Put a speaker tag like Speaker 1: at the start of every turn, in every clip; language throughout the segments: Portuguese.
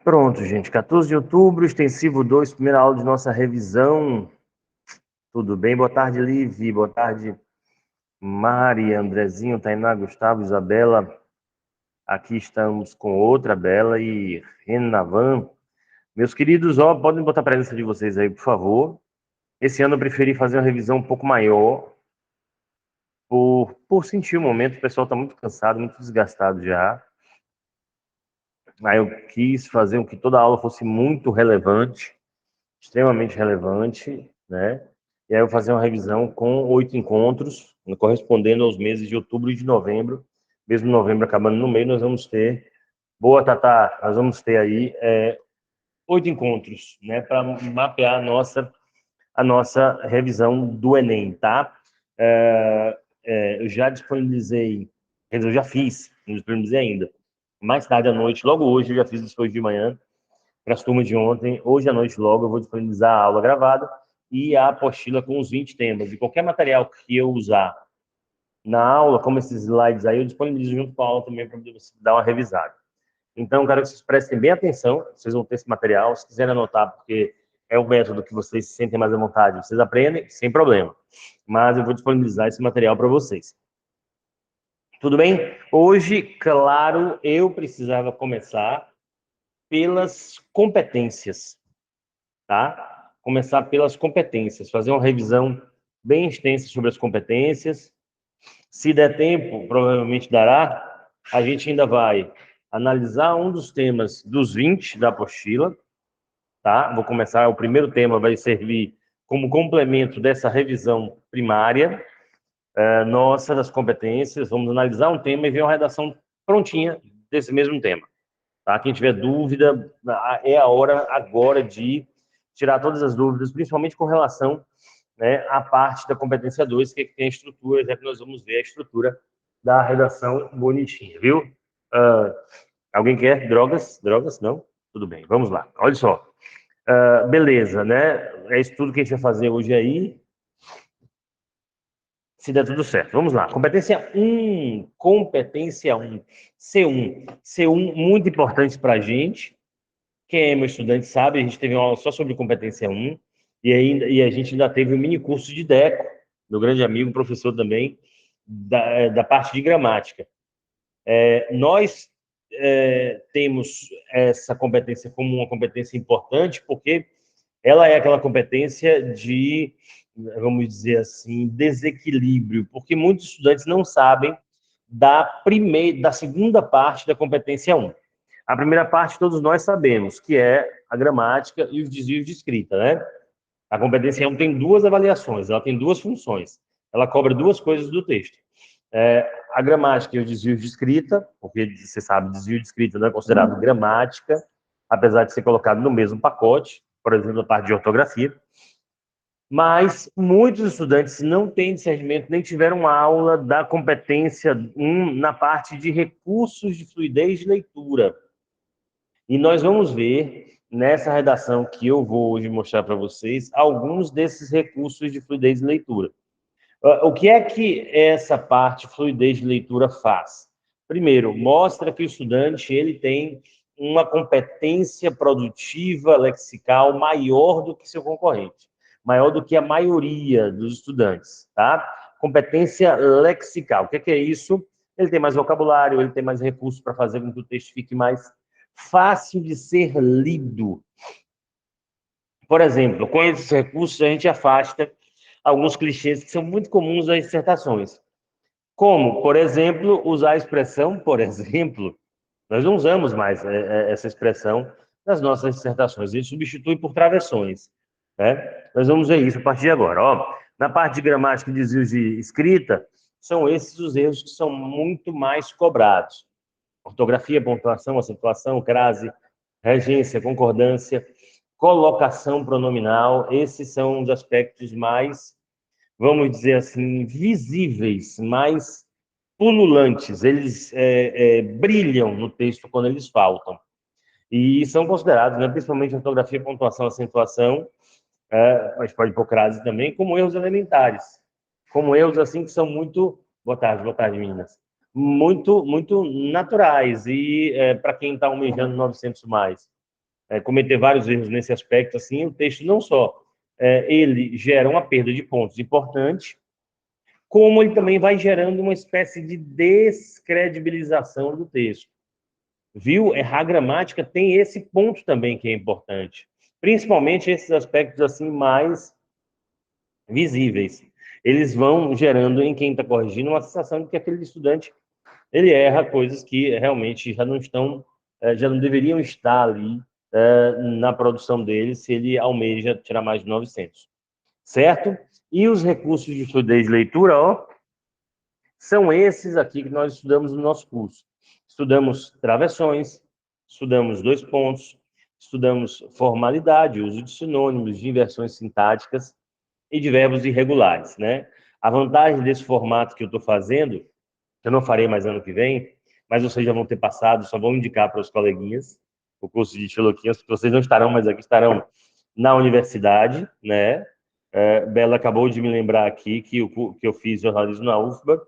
Speaker 1: Pronto, gente. 14 de outubro, extensivo 2, primeira aula de nossa revisão. Tudo bem? Boa tarde, Livi. Boa tarde, Mari, Andrezinho, Tainá, Gustavo, Isabela. Aqui estamos com outra Bela e Renavan. Meus queridos, ó, podem botar a presença de vocês aí, por favor. Esse ano eu preferi fazer uma revisão um pouco maior, por sentir o momento. O pessoal está muito cansado, muito desgastado já. Aí eu quis fazer com que toda a aula fosse muito relevante, extremamente relevante, né? E aí eu vou fazer uma revisão com 8 encontros, correspondendo aos meses de outubro e de novembro. Mesmo novembro acabando no meio, nós vamos ter, boa Tatá, nós vamos ter aí 8 encontros, né? Para mapear a nossa revisão do Enem, tá? Eu já disponibilizei, quer dizer, eu já fiz, não disponibilizei ainda. Mais tarde à noite, logo hoje, eu já fiz depois de manhã, para as turmas de ontem. Hoje à noite logo eu vou disponibilizar a aula gravada e a apostila com os 20 temas. E qualquer material que eu usar na aula, como esses slides aí, eu disponibilizo junto com a aula também para você dar uma revisada. Então, quero que vocês prestem bem atenção, vocês vão ter esse material. Se quiserem anotar, porque é o método que vocês se sentem mais à vontade, vocês aprendem, sem problema. Mas eu vou disponibilizar esse material para vocês. Tudo bem? Hoje, claro, eu precisava começar pelas competências, tá? Começar pelas competências, fazer uma revisão bem extensa sobre as competências. Se der tempo, provavelmente dará, a gente ainda vai analisar um dos temas dos 20 da apostila, tá? Vou começar, o primeiro tema vai servir como complemento dessa revisão primária, nossa, das competências. Vamos analisar um tema e ver uma redação prontinha desse mesmo tema. Tá? Quem tiver dúvida, é a hora agora de tirar todas as dúvidas, principalmente com relação, né, à parte da competência 2, que tem a estrutura, já que nós vamos ver a estrutura da redação bonitinha, viu? Uh, Alguém quer drogas? Drogas? Não? Tudo bem, vamos lá. Olha só. Beleza, né? É isso tudo que a gente vai fazer hoje aí, se der tudo certo. Vamos lá. Competência 1. Competência 1. C1. C1, muito importante para a gente. Quem é meu estudante sabe, a gente teve uma aula só sobre competência 1, e a gente ainda teve um mini curso de DECO, meu grande amigo, professor também, da parte de gramática. Nós temos essa competência como uma competência importante, porque ela é aquela competência de, vamos dizer assim, desequilíbrio, porque muitos estudantes não sabem da segunda parte da competência 1. A primeira parte todos nós sabemos, que é a gramática e os desvios de escrita, né? A competência 1 tem duas avaliações, ela tem duas funções. Ela cobra duas coisas do texto. A gramática e os desvios de escrita, porque você sabe, desvio de escrita não é considerado gramática, apesar de ser colocado no mesmo pacote, por exemplo, a parte de ortografia. Mas muitos estudantes não têm discernimento, nem tiveram aula da competência 1 na parte de recursos de fluidez de leitura. E nós vamos ver, nessa redação que eu vou hoje mostrar para vocês, alguns desses recursos de fluidez de leitura. O que é que essa parte fluidez de leitura faz? Primeiro, mostra que o estudante ele tem uma competência produtiva lexical maior do que seu concorrente, maior do que a maioria dos estudantes, tá? Competência lexical, o que é isso? Ele tem mais vocabulário, ele tem mais recursos para fazer com que o texto fique mais fácil de ser lido. Por exemplo, com esses recursos a gente afasta alguns clichês que são muito comuns nas dissertações. Como, por exemplo, usar a expressão, por exemplo, nós não usamos mais essa expressão nas nossas dissertações, a gente substitui por travessões. Né? Nós vamos ver isso a partir de agora. Ó, na parte de gramática e desvios de escrita, são esses os erros que são muito mais cobrados. Ortografia, pontuação, acentuação, crase, regência, concordância, colocação pronominal, esses são os aspectos mais, vamos dizer assim, visíveis, mais pululantes. Eles brilham no texto quando eles faltam. E são considerados, né, principalmente ortografia, pontuação, acentuação, mas pode pôr crase também, como erros elementares. Como erros, assim, que são muito... Boa tarde, meninas. Muito naturais. E para quem está almejando 900 mais, cometer vários erros nesse aspecto, assim, o texto não só ele gera uma perda de pontos importante, como ele também vai gerando uma espécie de descredibilização do texto. Viu? Errar a gramática tem esse ponto também que é importante. Principalmente esses aspectos assim mais visíveis. Eles vão gerando em quem está corrigindo uma sensação de que aquele estudante ele erra coisas que realmente já não estão, já não deveriam estar ali na produção dele se ele almeja tirar mais de 900. Certo? E os recursos de fluidez de leitura, ó, são esses aqui que nós estudamos no nosso curso. Estudamos travessões, estudamos dois pontos, estudamos formalidade, uso de sinônimos, de inversões sintáticas e de verbos irregulares, né? A vantagem desse formato que eu estou fazendo, que eu não farei mais ano que vem, mas vocês já vão ter passado, só vou indicar para os coleguinhas o curso de Xiloquinhas, porque vocês não estarão mais aqui, estarão na universidade, né? Bela acabou de me lembrar aqui que eu fiz jornalismo na UFBA,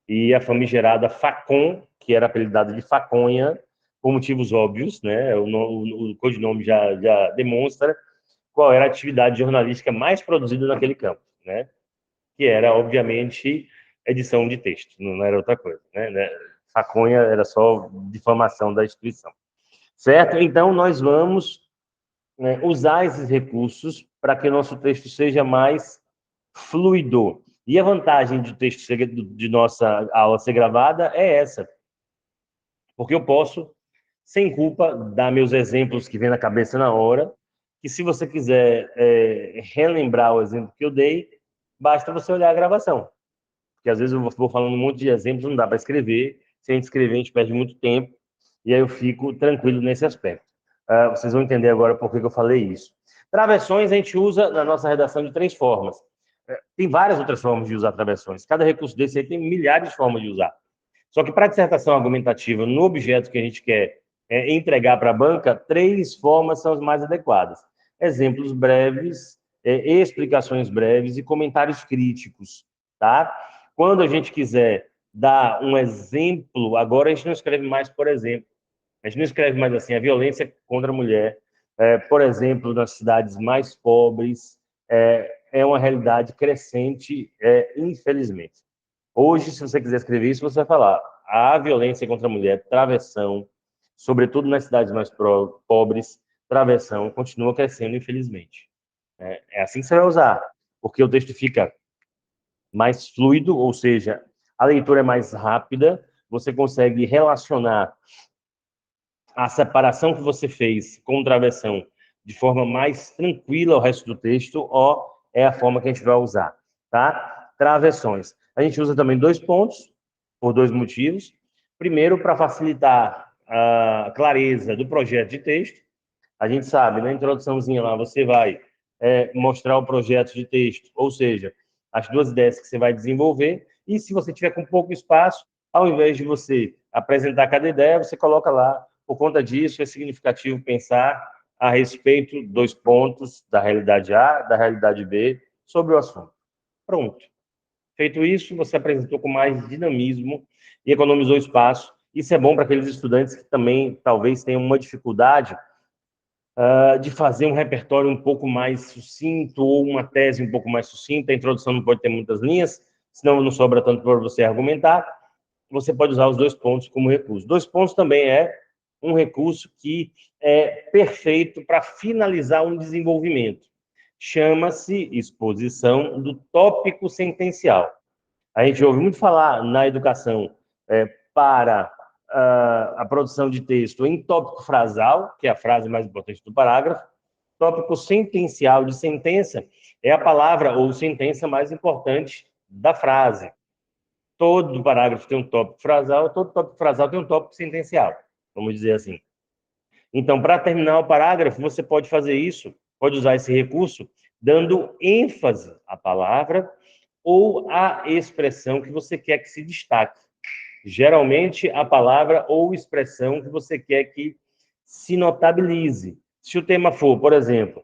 Speaker 1: e a famigerada Facom, que era apelidada de Faconha, por motivos óbvios, né? O codinome já demonstra qual era a atividade jornalística mais produzida naquele campo, né? Que era, obviamente, edição de texto, não era outra coisa, né? Faconha era só difamação da instituição, certo? Então, nós vamos usar esses recursos para que o nosso texto seja mais fluido. E a vantagem de texto de nossa aula ser gravada é essa, porque eu posso, sem culpa, dar meus exemplos que vem na cabeça na hora, que se você quiser relembrar o exemplo que eu dei, basta você olhar a gravação. Porque às vezes eu vou falando um monte de exemplos, não dá para escrever, se a gente escrever a gente perde muito tempo, e aí eu fico tranquilo nesse aspecto. Vocês vão entender agora por que eu falei isso. Travessões a gente usa na nossa redação de 3 formas. Tem várias outras formas de usar travessões. Cada recurso desse aí tem milhares de formas de usar. Só que para dissertação argumentativa, no objeto que a gente quer entregar para a banca, 3 formas são as mais adequadas. Exemplos breves, explicações breves e comentários críticos, tá? Quando a gente quiser dar um exemplo, agora a gente não escreve mais, por exemplo. A gente não escreve mais assim, a violência contra a mulher, por exemplo, nas cidades mais pobres, é uma realidade crescente, infelizmente. Hoje, se você quiser escrever isso, você vai falar a violência contra a mulher, travessão, sobretudo nas cidades mais pobres, travessão continua crescendo, infelizmente. É assim que você vai usar, porque o texto fica mais fluido, ou seja, a leitura é mais rápida, você consegue relacionar a separação que você fez com travessão de forma mais tranquila ao resto do texto, ó, é a forma que a gente vai usar, tá? Travessões. A gente usa também 2 pontos, por 2 motivos. Primeiro, para facilitar a clareza do projeto de texto. A gente sabe, na introduçãozinha lá, você vai mostrar o projeto de texto, ou seja, as 2 ideias que você vai desenvolver, e se você tiver com pouco espaço, ao invés de você apresentar cada ideia, você coloca lá, por conta disso, é significativo pensar a respeito 2 pontos da realidade A, da realidade B, sobre o assunto. Pronto. Feito isso, você apresentou com mais dinamismo e economizou espaço. Isso é bom para aqueles estudantes que também talvez tenham uma dificuldade de fazer um repertório um pouco mais sucinto ou uma tese um pouco mais sucinta. A introdução não pode ter muitas linhas, senão não sobra tanto para você argumentar. Você pode usar os 2 pontos como recurso. 2 pontos também é um recurso que é perfeito para finalizar um desenvolvimento. Chama-se exposição do tópico sentencial. A gente ouve muito falar na educação para a produção de texto em tópico frasal, que é a frase mais importante do parágrafo. Tópico sentencial, de sentença, é a palavra ou sentença mais importante da frase. Todo parágrafo tem um tópico frasal, todo tópico frasal tem um tópico sentencial, vamos dizer assim. Então, para terminar o parágrafo, você pode fazer isso, pode usar esse recurso, dando ênfase à palavra ou à expressão que você quer que se destaque. Geralmente, a palavra ou expressão que você quer que se notabilize. Se o tema for, por exemplo,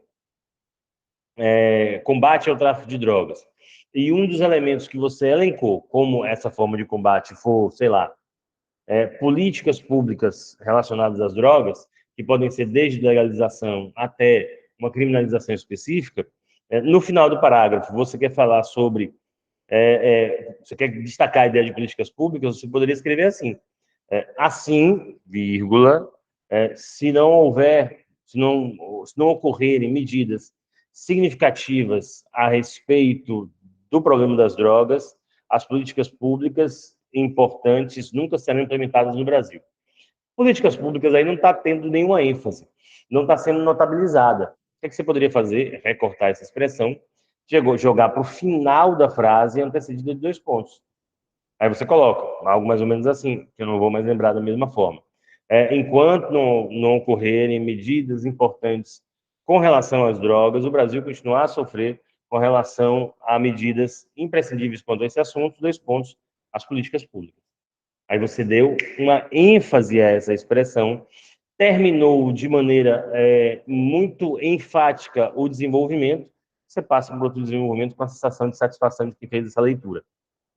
Speaker 1: combate ao tráfico de drogas, e um dos elementos que você elencou como essa forma de combate for, sei lá, políticas públicas relacionadas às drogas, que podem ser desde legalização até uma criminalização específica, no final do parágrafo, você quer falar sobre, você quer destacar a ideia de políticas públicas, você poderia escrever assim, assim, vírgula, se não houver, se não ocorrerem medidas significativas a respeito do problema das drogas, as políticas públicas importantes nunca serão implementadas no Brasil. Políticas públicas aí não está tendo nenhuma ênfase, não está sendo notabilizada. O que você poderia fazer? Recortar essa expressão, jogar para o final da frase antecedida de 2 pontos. Aí você coloca algo mais ou menos assim, que eu não vou mais lembrar da mesma forma. Enquanto não ocorrerem medidas importantes com relação às drogas, o Brasil continuar a sofrer com relação a medidas imprescindíveis quanto a esse assunto, 2 pontos, as políticas públicas. Aí você deu uma ênfase a essa expressão, terminou de maneira muito enfática o desenvolvimento, você passa para outro desenvolvimento com a sensação de satisfação de que fez essa leitura.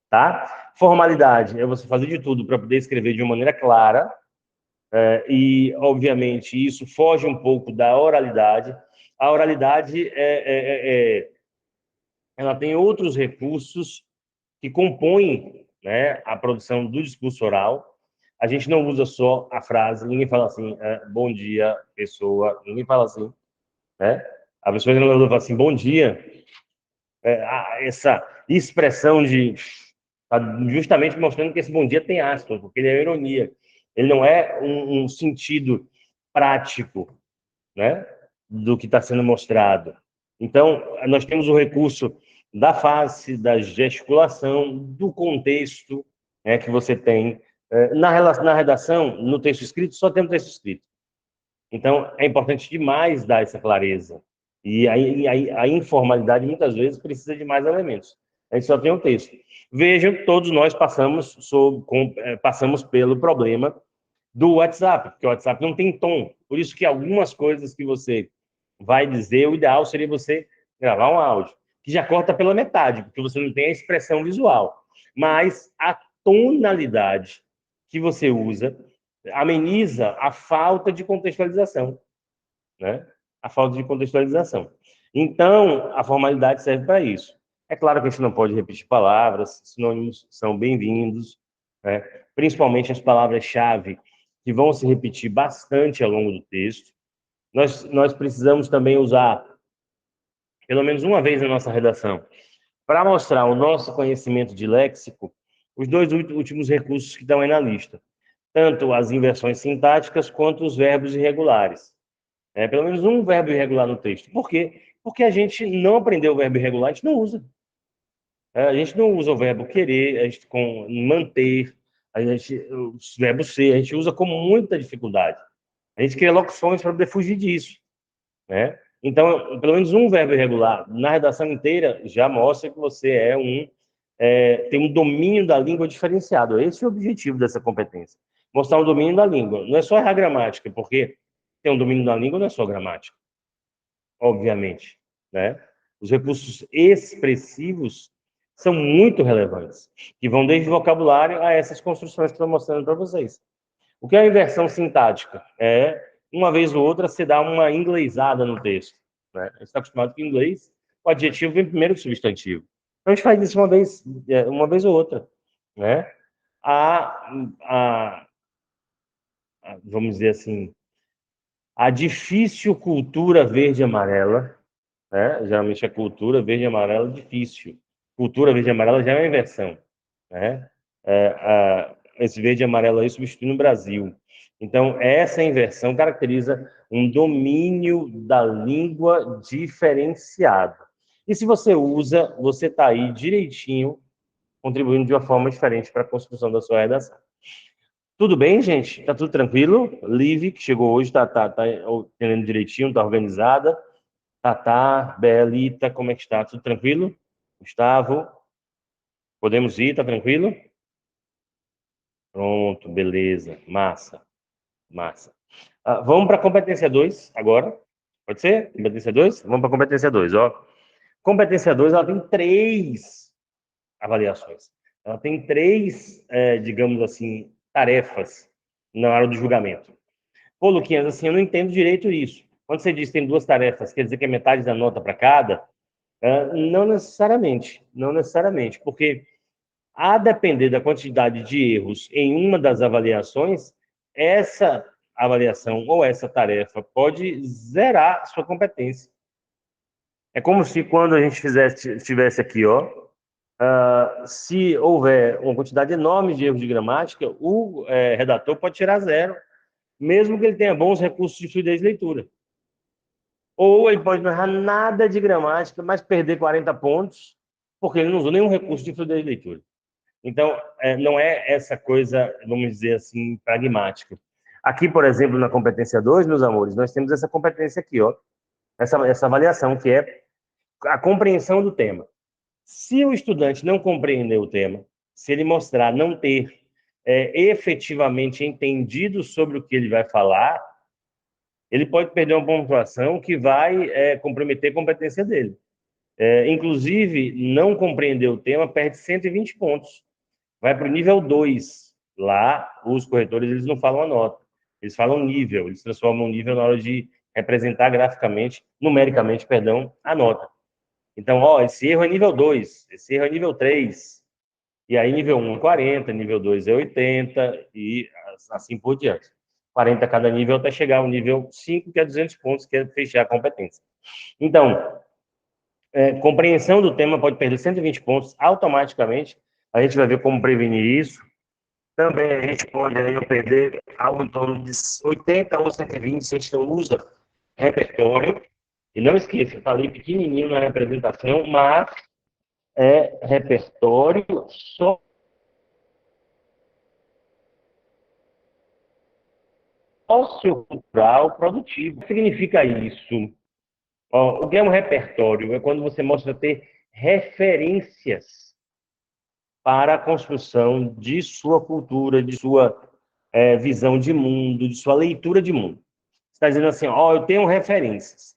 Speaker 1: Tá? Formalidade é você fazer de tudo para poder escrever de uma maneira clara, e, obviamente, isso foge um pouco da oralidade. A oralidade ela tem outros recursos que compõem, né, a produção do discurso oral. A gente não usa só a frase, ninguém fala assim, bom dia, pessoa, ninguém fala assim, né? A pessoa não fala assim, bom dia. Essa expressão de tá justamente mostrando que esse bom dia tem aspas, porque ele é ironia. Ele não é um sentido prático, né, do que está sendo mostrado. Então, nós temos o recurso da face, da gesticulação, do contexto, né, que você tem. Na redação, no texto escrito, só tem o texto escrito. Então, é importante demais dar essa clareza. E a informalidade, muitas vezes, precisa de mais elementos. A gente só tem um texto. Vejam, todos nós passamos pelo problema do WhatsApp, porque o WhatsApp não tem tom. Por isso que algumas coisas que você vai dizer, o ideal seria você gravar um áudio, que já corta pela metade, porque você não tem a expressão visual. Mas a tonalidade que você usa ameniza a falta de contextualização, né? A falta de contextualização. Então, a formalidade serve para isso. É claro que a gente não pode repetir palavras, sinônimos são bem-vindos, né? Principalmente as palavras-chave que vão se repetir bastante ao longo do texto. Nós precisamos também usar, pelo menos uma vez na nossa redação, para mostrar o nosso conhecimento de léxico, os 2 últimos recursos que estão aí na lista, tanto as inversões sintáticas quanto os verbos irregulares. Pelo menos um verbo irregular no texto. Por quê? Porque a gente não aprendeu o verbo irregular, a gente não usa. A gente não usa o verbo querer, a gente com manter, os verbos ser, a gente usa com muita dificuldade. A gente cria locuções para poder fugir disso, né? Então, pelo menos um verbo irregular na redação inteira já mostra que você tem um domínio da língua diferenciado. Esse é o objetivo dessa competência. Mostrar um domínio da língua. Não é só errar gramática, porque ter um domínio da língua não é só gramática, obviamente, né? Os recursos expressivos são muito relevantes, que vão desde vocabulário a essas construções que estou mostrando para vocês. O que é a inversão sintática? Uma vez ou outra, você dá uma inglesada no texto, né? A gente está acostumado com inglês, o adjetivo vem primeiro que o substantivo. Então, a gente faz isso uma vez ou outra, né? Vamos dizer assim, a difícil cultura verde e amarela, né? Geralmente a cultura verde e amarela é difícil. Cultura verde e amarela já é uma inversão, né? Esse verde e amarelo aí substitui no Brasil. Então, essa inversão caracteriza um domínio da língua diferenciado. E se você usa, você está aí direitinho, contribuindo de uma forma diferente para a construção da sua redação. Tudo bem, gente? Tá tudo tranquilo? Liv, que chegou hoje, tá entendendo direitinho, tá organizada. Tatá, Belita, como é que está? Tudo tranquilo? Gustavo, podemos ir? Tá tranquilo? Pronto, beleza. Massa, massa. Vamos para a competência 2 agora. Pode ser? Competência 2? Vamos para a competência 2, ó. Competência 2, ela tem 3 avaliações. Ela tem 3, digamos assim, tarefas na hora do julgamento. Pô, Luquinhas, assim, eu não entendo direito isso. Quando você diz que tem duas tarefas, quer dizer que é metade da nota para cada? Não necessariamente, não necessariamente, porque a depender da quantidade de erros em uma das avaliações, essa avaliação ou essa tarefa pode zerar a sua competência. É como se quando a gente tivesse aqui, ó, se houver uma quantidade enorme de erros de gramática, o redator pode tirar zero, mesmo que ele tenha bons recursos de fluidez de leitura. Ou ele pode não errar nada de gramática, mas perder 40 pontos, porque ele não usou nenhum recurso de fluidez de leitura. Então, não é essa coisa, vamos dizer assim, pragmática. Aqui, por exemplo, na competência 2, meus amores, nós temos essa competência aqui, ó, essa avaliação, que é a compreensão do tema. Se o estudante não compreender o tema, se ele mostrar não ter efetivamente entendido sobre o que ele vai falar, ele pode perder uma pontuação que vai comprometer a competência dele. Inclusive, não compreender o tema perde 120 pontos. Vai para o nível 2. Lá, os corretores eles não falam a nota, eles falam nível, eles transformam o nível na hora de representar graficamente, numericamente, perdão, a nota. Então, ó, esse erro é nível 2, esse erro é nível 3, e aí nível 1 é 40, nível 2 é 80, e assim por diante. 40 cada nível até chegar ao nível 5, que é 200 pontos, que é fechar a competência. Então, compreensão do tema pode perder 120 pontos automaticamente. A gente vai ver como prevenir isso. Também a gente pode aí, perder algo em torno de 80 ou 120 se a gente não usa repertório. E não esqueça, eu falei pequenininho na representação, mas é repertório sociocultural produtivo. O que significa isso? O que é um repertório? É quando você mostra ter referências para a construção de sua cultura, de sua visão de mundo, de sua leitura de mundo. Você está dizendo assim, ó, eu tenho referências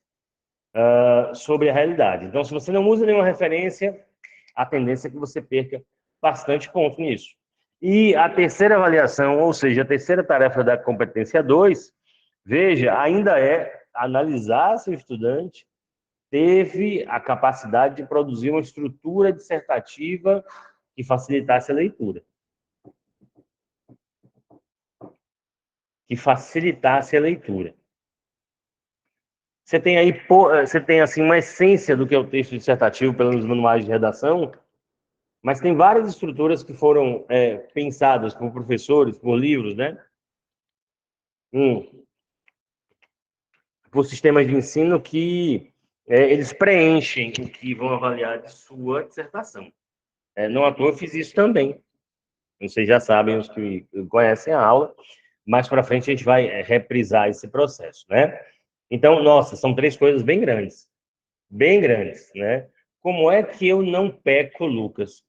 Speaker 1: sobre a realidade. Então, se você não usa nenhuma referência, a tendência é que você perca bastante ponto nisso. E a terceira avaliação, ou seja, a terceira tarefa da competência 2, veja, ainda é analisar se o estudante teve a capacidade de produzir uma estrutura dissertativa que facilitasse a leitura. Que facilitasse a leitura. Você tem aí, você tem assim uma essência do que é o texto dissertativo pelos manuais de redação, mas tem várias estruturas que foram pensadas por professores, por livros, né? Por sistemas de ensino que eles preenchem o que vão avaliar de sua dissertação. Não à toa eu fiz isso também. Vocês já sabem, os que conhecem a aula, mais para frente a gente vai reprisar esse processo, né? Então, nossa, são três coisas bem grandes, né? Como é que eu não peco, Lucas,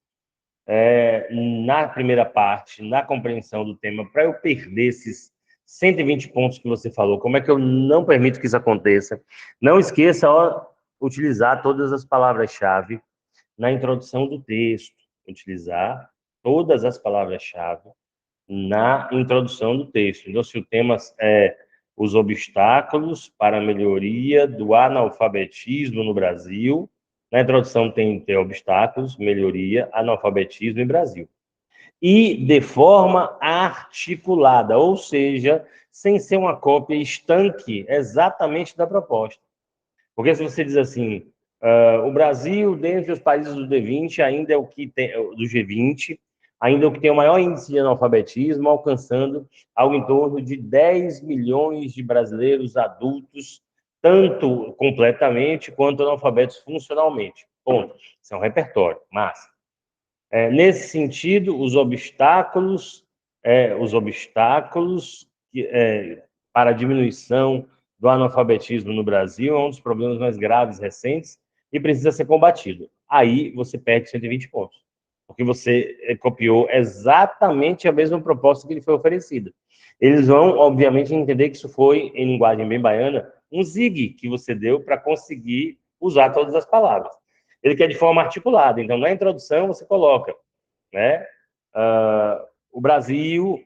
Speaker 1: na primeira parte, na compreensão do tema, para eu perder esses 120 pontos que você falou? Como é que eu não permito que isso aconteça? Não esqueça, ó, utilizar todas as palavras-chave na introdução do texto, utilizar todas as palavras-chave na introdução do texto. Então, se o tema é os obstáculos para a melhoria do analfabetismo no Brasil, na introdução tem que ter obstáculos, melhoria, analfabetismo no Brasil. E de forma articulada, ou seja, sem ser uma cópia estanque exatamente da proposta. Porque se você diz assim, o Brasil, dentre os países do D20, ainda é o que tem, do G20, ainda é o que tem o maior índice de analfabetismo, alcançando algo em torno de 10 milhões de brasileiros adultos, tanto completamente quanto analfabetos funcionalmente. Ponto. Isso é um repertório, massa. Nesse sentido, os obstáculos para a diminuição do analfabetismo no Brasil é um dos problemas mais graves recentes e precisa ser combatido. Aí você perde 120 pontos, porque você copiou exatamente a mesma proposta que lhe foi oferecida. Eles vão, obviamente, entender que isso foi, em linguagem bem baiana, um zigue que você deu para conseguir usar todas as palavras. Ele quer de forma articulada, então na introdução você coloca, né? O Brasil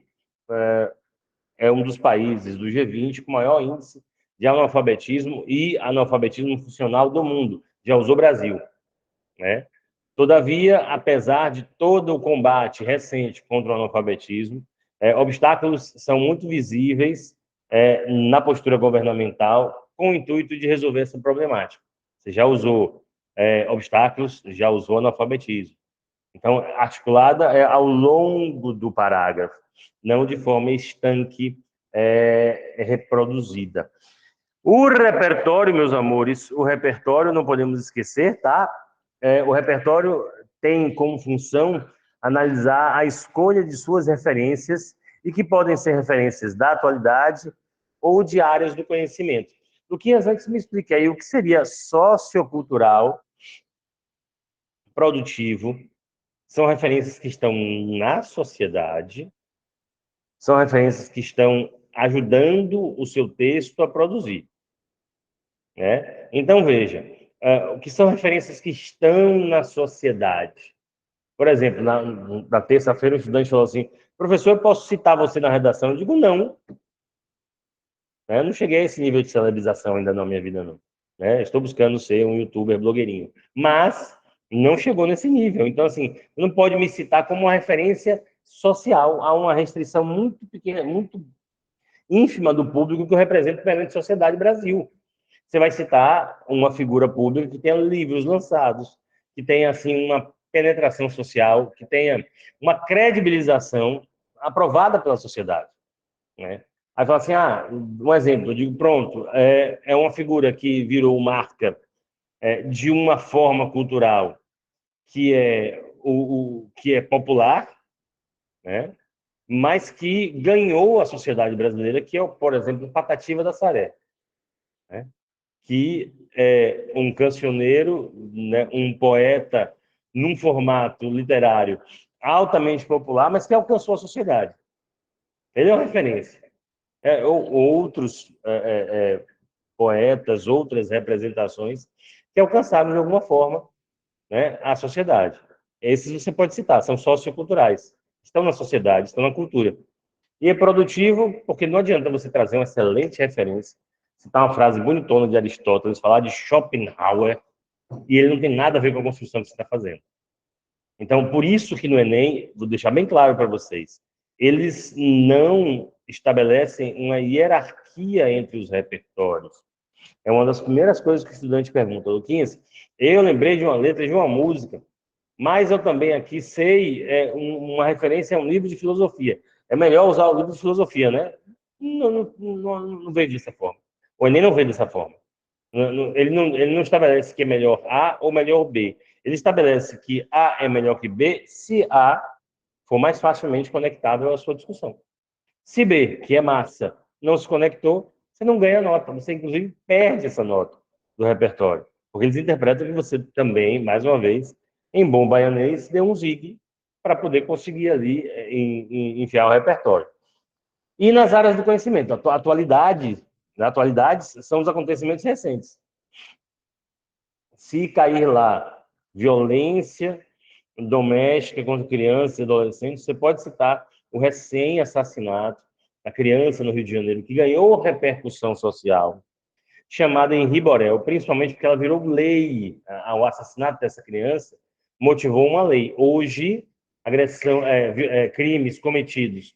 Speaker 1: é um dos países do G20 com maior índice de analfabetismo e analfabetismo funcional do mundo. Já usou Brasil, né? Todavia, apesar de todo o combate recente contra o analfabetismo, obstáculos são muito visíveis na postura governamental com o intuito de resolver essa problemática. Você já usou obstáculos, já usou analfabetismo. Então, articulada ao longo do parágrafo, não de forma estanque reproduzida. O repertório, meus amores, o repertório não podemos esquecer, tá? O repertório tem como função analisar a escolha de suas referências e que podem ser referências da atualidade ou de áreas do conhecimento. Luquinhas, antes me explique aí o que seria sociocultural, produtivo. São referências que estão na sociedade, são referências que estão ajudando o seu texto a produzir, né? Então, veja, o que são referências que estão na sociedade. Por exemplo, na terça-feira, o estudante falou assim: professor, eu posso citar você na redação? Eu digo, não. Eu não cheguei a esse nível de celebrização ainda na minha vida, não. Estou buscando ser um youtuber blogueirinho. Mas não chegou nesse nível. Então, assim, não pode me citar como uma referência social a uma restrição muito pequena, muito ínfima do público que eu represento perante a sociedade Brasil. Você vai citar uma figura pública que tenha livros lançados, que tenha, assim, uma penetração social, que tenha uma credibilização aprovada pela sociedade, né? Aí fala assim, um exemplo, eu digo, pronto, é uma figura que virou marca de uma forma cultural que é que é popular, né? Mas que ganhou a sociedade brasileira, que é, por exemplo, Patativa da Saré, né? Que é um cancioneiro, né? Um poeta num formato literário altamente popular, mas que alcançou a sociedade. Ele é uma referência. Outros poetas, outras representações que alcançaram de alguma forma, né, a sociedade. Esses você pode citar, são socioculturais. Estão na sociedade, estão na cultura. E é produtivo porque não adianta você trazer uma excelente referência, citar uma frase bonitona de Aristóteles, falar de Schopenhauer, e ele não tem nada a ver com a construção que você está fazendo. Então, por isso que no Enem, vou deixar bem claro para vocês, eles não estabelecem uma hierarquia entre os repertórios. É uma das primeiras coisas que o estudante pergunta, Luquinhas, eu lembrei de uma letra de uma música, mas eu também aqui sei uma referência a um livro de filosofia. É melhor usar o livro de filosofia, né? Não vejo dessa forma. O Enem não vê dessa forma. Ele não estabelece que é melhor A ou melhor B. Ele estabelece que A é melhor que B se A for mais facilmente conectável à sua discussão. Se B, que é massa, não se conectou, você não ganha nota. Você, inclusive, perde essa nota do repertório. Porque eles interpretam que você também, mais uma vez, em bom baianês, deu um zig para poder conseguir ali enfiar o repertório. E nas áreas do conhecimento, na atualidade são os acontecimentos recentes. Se cair lá violência doméstica contra crianças e adolescentes, você pode citar o recém-assassinato da criança no Rio de Janeiro, que ganhou repercussão social, chamada Henri Borel, principalmente porque ela virou lei. O assassinato dessa criança motivou uma lei. Hoje, crimes cometidos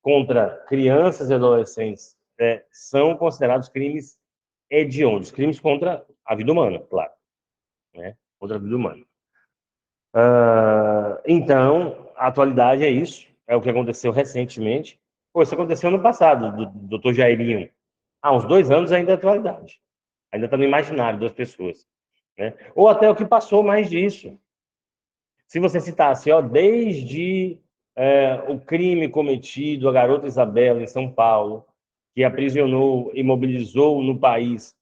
Speaker 1: contra crianças e adolescentes são considerados crimes hediondos, crimes contra a vida humana, claro, né? Contra a vida humana. Então, a atualidade é isso, é o que aconteceu recentemente. Pô, isso aconteceu no passado, do Dr. Jairinho. Há uns 2 anos ainda é atualidade. Ainda está no imaginário das pessoas, né? Ou até o que passou mais disso. Se você citasse, desde o crime cometido a garota Isabela, em São Paulo, que aprisionou e mobilizou no país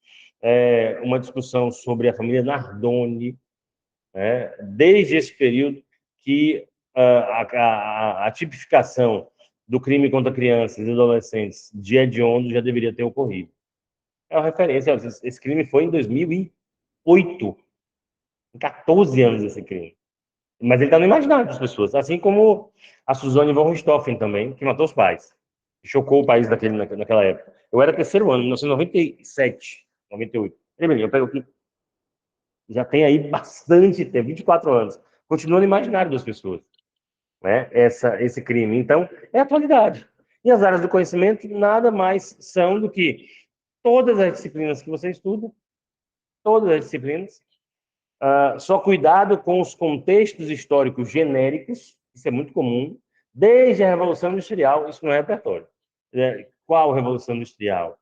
Speaker 1: uma discussão sobre a família Nardoni, né? Desde esse período que a tipificação do crime contra crianças e adolescentes de hediondo já deveria ter ocorrido. É uma referência, esse crime foi em 2008, 14 anos esse crime. Mas ele está no imaginário das pessoas, assim como a Suzane von Richthofen também, que matou os pais. Chocou o país naquela época. Eu era terceiro ano, 1997, 98. Eu pego aqui, já tem aí bastante tempo, 24 anos. Continua no imaginário das pessoas, né? Esse crime. Então, é atualidade. E as áreas do conhecimento nada mais são do que todas as disciplinas que você estuda, todas as disciplinas, só cuidado com os contextos históricos genéricos, isso é muito comum, desde a Revolução Industrial, isso não é repertório. Qual Revolução Industrial?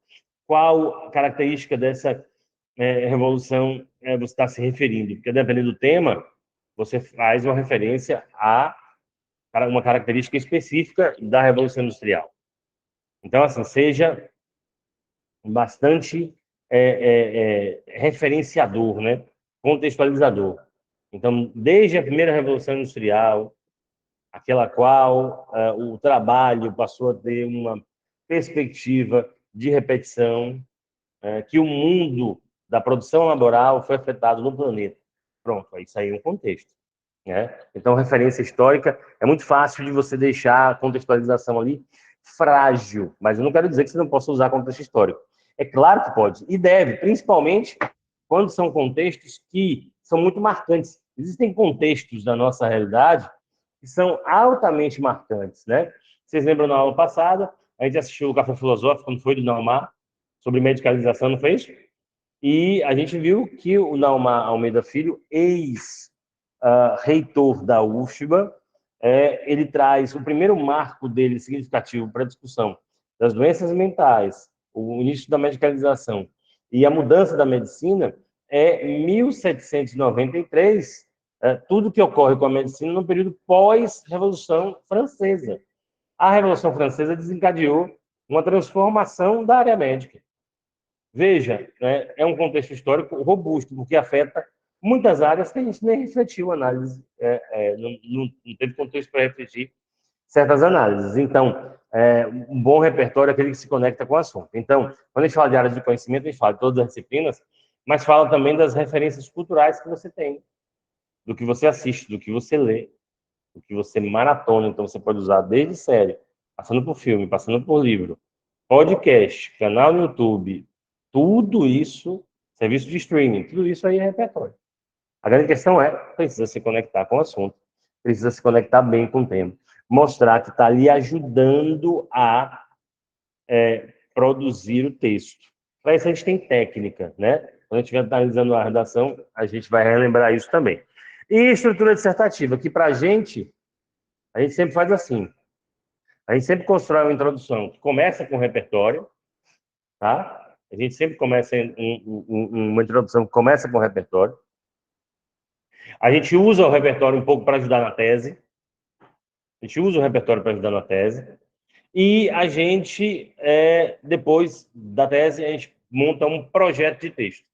Speaker 1: Qual característica dessa revolução você está se referindo? Porque dependendo do tema, você faz uma referência a uma característica específica da Revolução Industrial. Então, assim, seja bastante referenciador, né? Contextualizador. Então, desde a primeira Revolução Industrial, aquela qual o trabalho passou a ter uma perspectiva de repetição, que o mundo da produção laboral foi afetado no planeta. Pronto, isso aí é um contexto. Né? Então, referência histórica é muito fácil de você deixar a contextualização ali frágil, mas eu não quero dizer que você não possa usar contexto histórico. É claro que pode, e deve, principalmente quando são contextos que são muito marcantes. Existem contextos da nossa realidade que são altamente marcantes, né? Vocês lembram na aula passada, a gente assistiu o Café Filosófico, quando foi do Naumar, sobre medicalização, não foi isso? E a gente viu que o Naumar Almeida Filho, reitor da UFBA, ele traz o primeiro marco dele significativo para a discussão das doenças mentais, o início da medicalização e a mudança da medicina é 1793, tudo que ocorre com a medicina no período pós-Revolução Francesa. A Revolução Francesa desencadeou uma transformação da área médica. Veja, né, é um contexto histórico robusto, porque afeta muitas áreas que a gente nem refletiu análise, não teve contexto para refletir certas análises. Então, um bom repertório é aquele que se conecta com o assunto. Então, quando a gente fala de áreas de conhecimento, a gente fala de todas as disciplinas, mas fala também das referências culturais que você tem, do que você assiste, do que você lê, do que você maratona. Então, você pode usar desde série, passando por filme, passando por livro, podcast, canal no YouTube, tudo isso, serviço de streaming, tudo isso aí é repertório. A grande questão precisa se conectar com o assunto, precisa se conectar bem com o tema, mostrar que está ali ajudando a produzir o texto. Para isso a gente tem técnica, né? Quando a gente estiver analisando a redação, a gente vai relembrar isso também. E estrutura dissertativa, que para a gente sempre faz assim. A gente sempre constrói uma introdução que começa com repertório, tá? A gente sempre começa uma introdução que começa com repertório. A gente usa o repertório um pouco para ajudar na tese. A gente usa o repertório para ajudar na tese. E a gente, depois da tese, a gente monta um projeto de texto.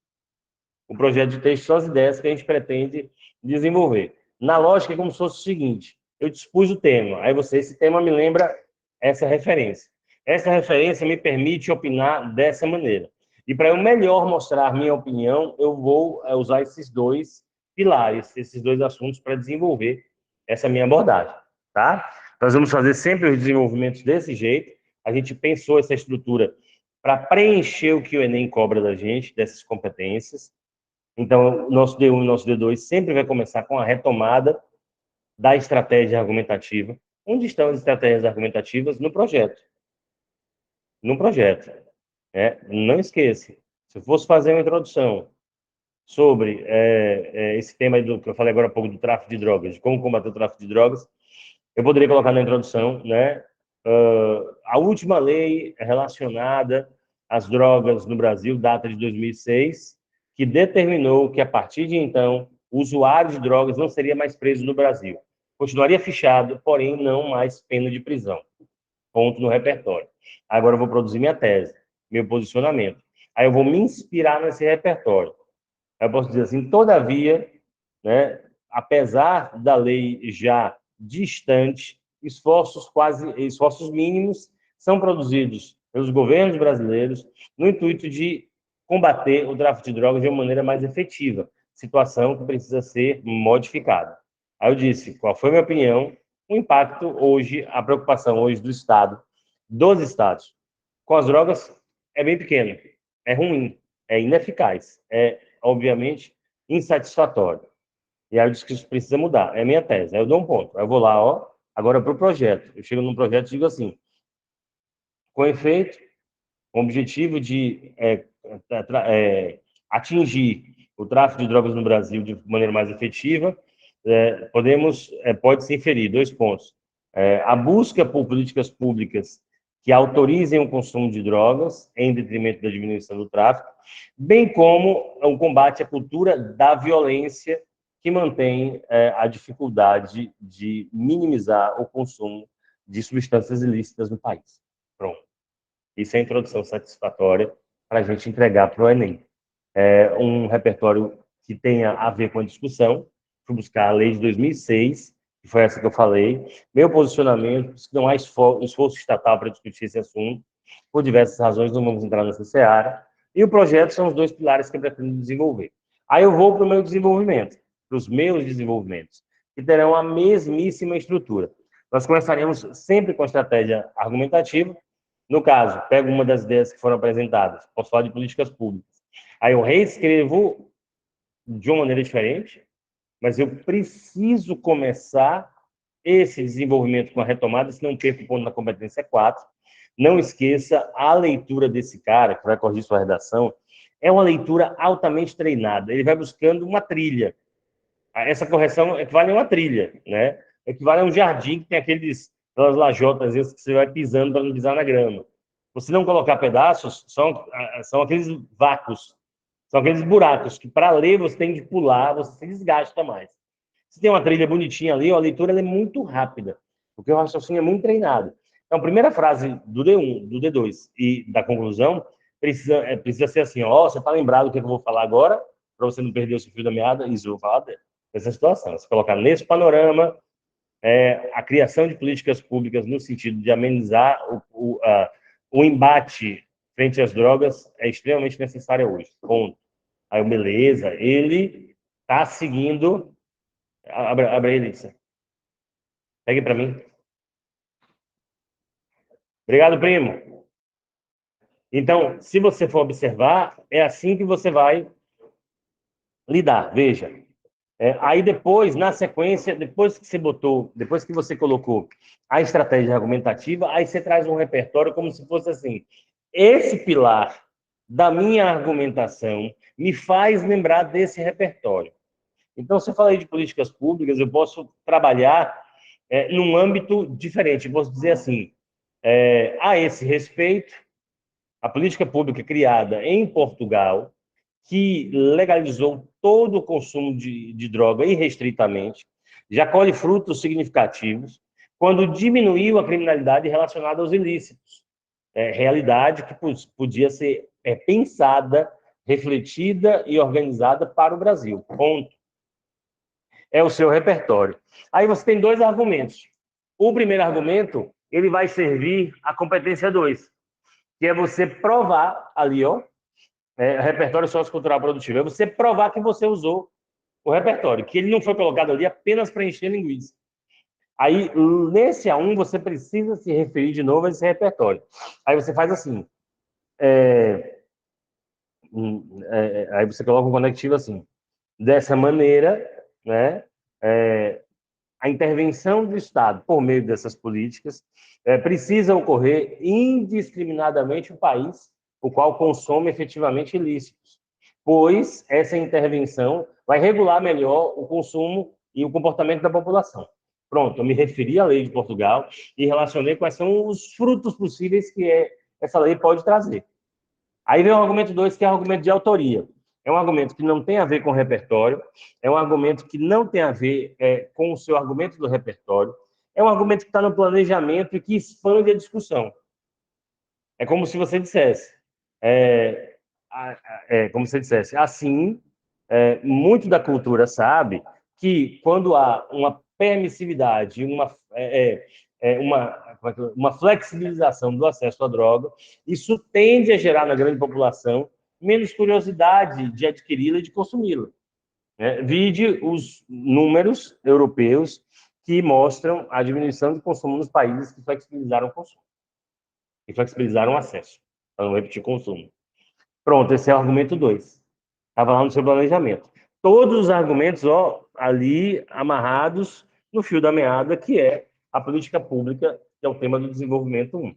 Speaker 1: O projeto de texto são as ideias que a gente pretende desenvolver. Na lógica, é como se fosse o seguinte: eu dispus o tema, aí esse tema me lembra essa referência. Essa referência me permite opinar dessa maneira. E para eu melhor mostrar minha opinião, eu vou usar esses dois pilares, esses dois assuntos para desenvolver essa minha abordagem, tá? Nós vamos fazer sempre os desenvolvimentos desse jeito. A gente pensou essa estrutura para preencher o que o Enem cobra da gente, dessas competências. Então, o nosso D1 e o nosso D2 sempre vai começar com a retomada da estratégia argumentativa. Onde estão as estratégias argumentativas? No projeto. No projeto. Não esqueça, se eu fosse fazer uma introdução sobre esse tema do que eu falei agora há pouco do tráfico de drogas, de como combater o tráfico de drogas, eu poderia colocar na introdução, né, a última lei relacionada às drogas no Brasil data de 2006, que determinou que, a partir de então, o usuário de drogas não seria mais preso no Brasil. Continuaria fichado, porém não mais pena de prisão. Ponto no repertório. Agora eu vou produzir minha tese, meu posicionamento. Aí eu vou me inspirar nesse repertório. Eu posso dizer assim, todavia, né, apesar da lei já distante, esforços mínimos são produzidos pelos governos brasileiros no intuito de combater o tráfico de drogas de uma maneira mais efetiva, situação que precisa ser modificada. Aí eu disse, qual foi a minha opinião? O impacto hoje, a preocupação hoje do Estado dos estados. Com as drogas, é bem pequeno, é ruim, é ineficaz, é, obviamente, insatisfatório. E aí eu disse que isso precisa mudar, é a minha tese. Aí eu dou um ponto, aí eu vou lá, ó, agora para o projeto. Eu chego num projeto e digo assim, com efeito, com o objetivo de atingir o tráfico de drogas no Brasil de maneira mais efetiva, pode-se inferir dois pontos. A busca por políticas públicas que autorizem o consumo de drogas em detrimento da diminuição do tráfico, bem como o combate à cultura da violência que mantém a dificuldade de minimizar o consumo de substâncias ilícitas no país. Pronto. Isso é a introdução satisfatória para a gente entregar para o Enem. É um repertório que tenha a ver com a discussão. Fui buscar a lei de 2006, que foi essa que eu falei. Meu posicionamento, que não há esforço estatal para discutir esse assunto, por diversas razões, não vamos entrar nessa seara. E o projeto são os dois pilares que eu pretendo desenvolver. Aí eu vou para o meu desenvolvimento, para os meus desenvolvimentos, que terão a mesmíssima estrutura. Nós começaremos sempre com a estratégia argumentativa. No caso, pego uma das ideias que foram apresentadas, posso falar de políticas públicas. Aí eu reescrevo de uma maneira diferente, mas eu preciso começar esse desenvolvimento com a retomada, se não perco o ponto na competência 4. Não esqueça, a leitura desse cara, que vai corrigir sua redação, é uma leitura altamente treinada. Ele vai buscando uma trilha. Essa correção equivale a uma trilha, né? Equivale a um jardim que tem aquelas lajotas às vezes, que você vai pisando para não pisar na grama. Você não colocar pedaços, são aqueles vácuos, são aqueles buracos que, para ler, você tem de pular, você se desgasta mais. Se tem uma trilha bonitinha ali, a leitura é muito rápida, porque o raciocínio é muito treinado. Então, a primeira frase do D1, do D2 e da conclusão precisa ser assim, ó, você está lembrado do que eu vou falar agora, para você não perder o seu fio da meada? Isso, eu vou falar dessa situação. Se colocar nesse panorama, a criação de políticas públicas no sentido de amenizar o embate frente às drogas é extremamente necessária hoje. Ponto. Aí, beleza, ele está seguindo. Abre aí, Elissa. Pegue para mim. Obrigado, primo. Então, se você for observar, é assim que você vai lidar. Veja. Aí depois, na sequência, depois que você colocou a estratégia argumentativa, aí você traz um repertório como se fosse assim: esse pilar da minha argumentação me faz lembrar desse repertório. Então, se eu falei de políticas públicas, eu posso trabalhar num âmbito diferente. Eu posso dizer assim: a esse respeito, a política pública criada em Portugal, que legalizou todo o consumo de droga irrestritamente, já colhe frutos significativos quando diminuiu a criminalidade relacionada aos ilícitos. Realidade que podia ser pensada, refletida e organizada para o Brasil. Ponto. É o seu repertório. Aí você tem dois argumentos. O primeiro argumento, ele vai servir à competência 2, que é você provar ali, ó, repertório sociocultural produtivo, é você provar que você usou o repertório, que ele não foi colocado ali apenas para encher linguiça. Aí, nesse A1, você precisa se referir de novo a esse repertório. Aí você faz assim, aí você coloca um conectivo assim, dessa maneira, né, a intervenção do Estado por meio dessas políticas precisa ocorrer indiscriminadamente no país, o qual consome efetivamente ilícitos, pois essa intervenção vai regular melhor o consumo e o comportamento da população. Pronto, eu me referi à lei de Portugal e relacionei quais são os frutos possíveis que essa lei pode trazer. Aí vem o argumento 2, que é o argumento de autoria. É um argumento que não tem a ver com o repertório, é um argumento que não tem a ver com o seu argumento do repertório, é um argumento que está no planejamento e que expande a discussão. É como se você dissesse, como se dissesse, assim, muito da cultura sabe que quando há uma permissividade, uma flexibilização do acesso à droga, isso tende a gerar na grande população menos curiosidade de adquiri-la e de consumi-la. Vide os números europeus que mostram a diminuição de consumo nos países que flexibilizaram o consumo. e flexibilizaram o acesso, para não repetir consumo. Pronto, esse é o argumento 2. Estava lá no seu planejamento. Todos os argumentos, ó, ali amarrados no fio da meada, que é a política pública, que é o tema do desenvolvimento 1.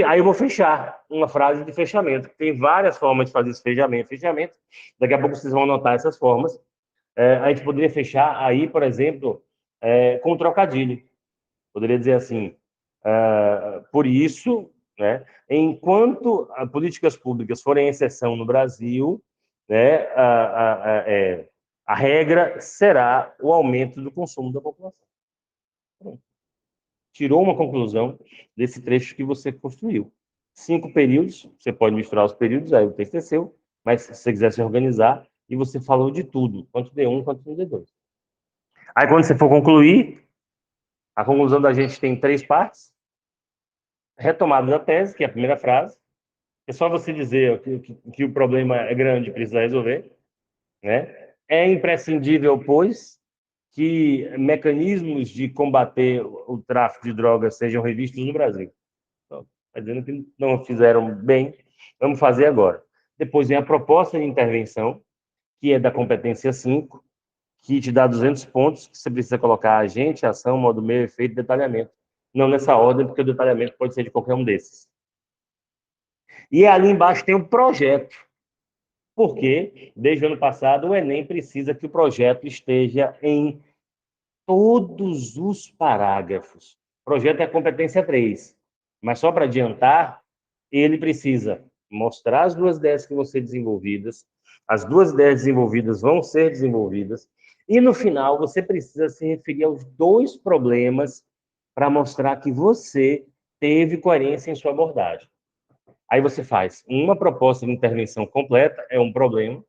Speaker 1: Aí eu vou fechar uma frase de fechamento. Tem várias formas de fazer esse fechamento. Daqui a pouco vocês vão anotar essas formas. A gente poderia fechar aí, por exemplo, com um trocadilho. Poderia dizer assim, por isso, né, enquanto as políticas públicas forem exceção no Brasil, né, a regra será o aumento do consumo da população. Tirou uma conclusão desse trecho que você construiu. 5 períodos, você pode misturar os períodos, aí o texto é seu, mas se você quiser se organizar, e você falou de tudo, quanto D1, quanto D2. Aí quando você for concluir, a conclusão da gente tem 3 partes. Retomada da tese, que é a primeira frase. É só você dizer que o problema é grande e precisa resolver. Né? É imprescindível, pois, que mecanismos de combater o tráfico de drogas sejam revistos no Brasil. Está dizendo que não fizeram bem, vamos fazer agora. Depois vem a proposta de intervenção, que é da competência 5, que te dá 200 pontos, que você precisa colocar agente, ação, modo meio, efeito, detalhamento. Não nessa ordem, porque o detalhamento pode ser de qualquer um desses. E ali embaixo tem o projeto, porque desde o ano passado o Enem precisa que o projeto esteja em todos os parágrafos. O projeto é a competência 3, mas só para adiantar, ele precisa mostrar as 2 ideias que vão ser desenvolvidas, as 2 ideias desenvolvidas vão ser desenvolvidas, e no final você precisa se referir aos 2 problemas para mostrar que você teve coerência em sua abordagem. Aí você faz uma proposta de intervenção completa, é um problema,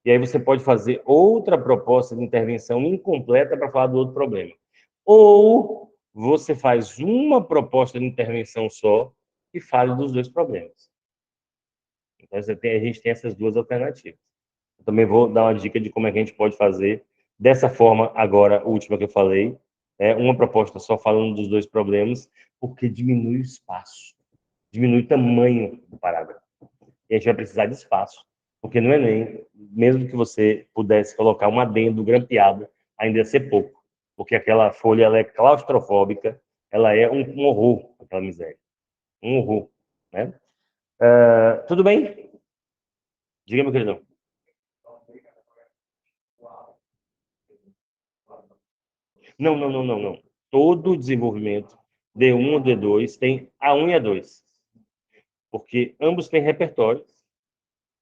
Speaker 1: e aí você pode fazer outra proposta de intervenção incompleta para falar do outro problema. Ou você faz uma proposta de intervenção só e fale dos 2 problemas. Então, a gente tem essas 2 alternativas. Eu também vou dar uma dica de como é que a gente pode fazer dessa forma, agora, a última que eu falei, uma proposta só falando dos 2 problemas, porque diminui o espaço, diminui o tamanho do parágrafo. E a gente vai precisar de espaço, porque no Enem, mesmo que você pudesse colocar um adendo grampeado, ainda ia ser pouco, porque aquela folha ela é claustrofóbica, ela é um horror, aquela miséria. Um horror, né? Tudo bem? Diga, meu querido. Não, não, não, não, não. Todo desenvolvimento, D1 ou D2, tem A1 e A2, porque ambos têm repertório,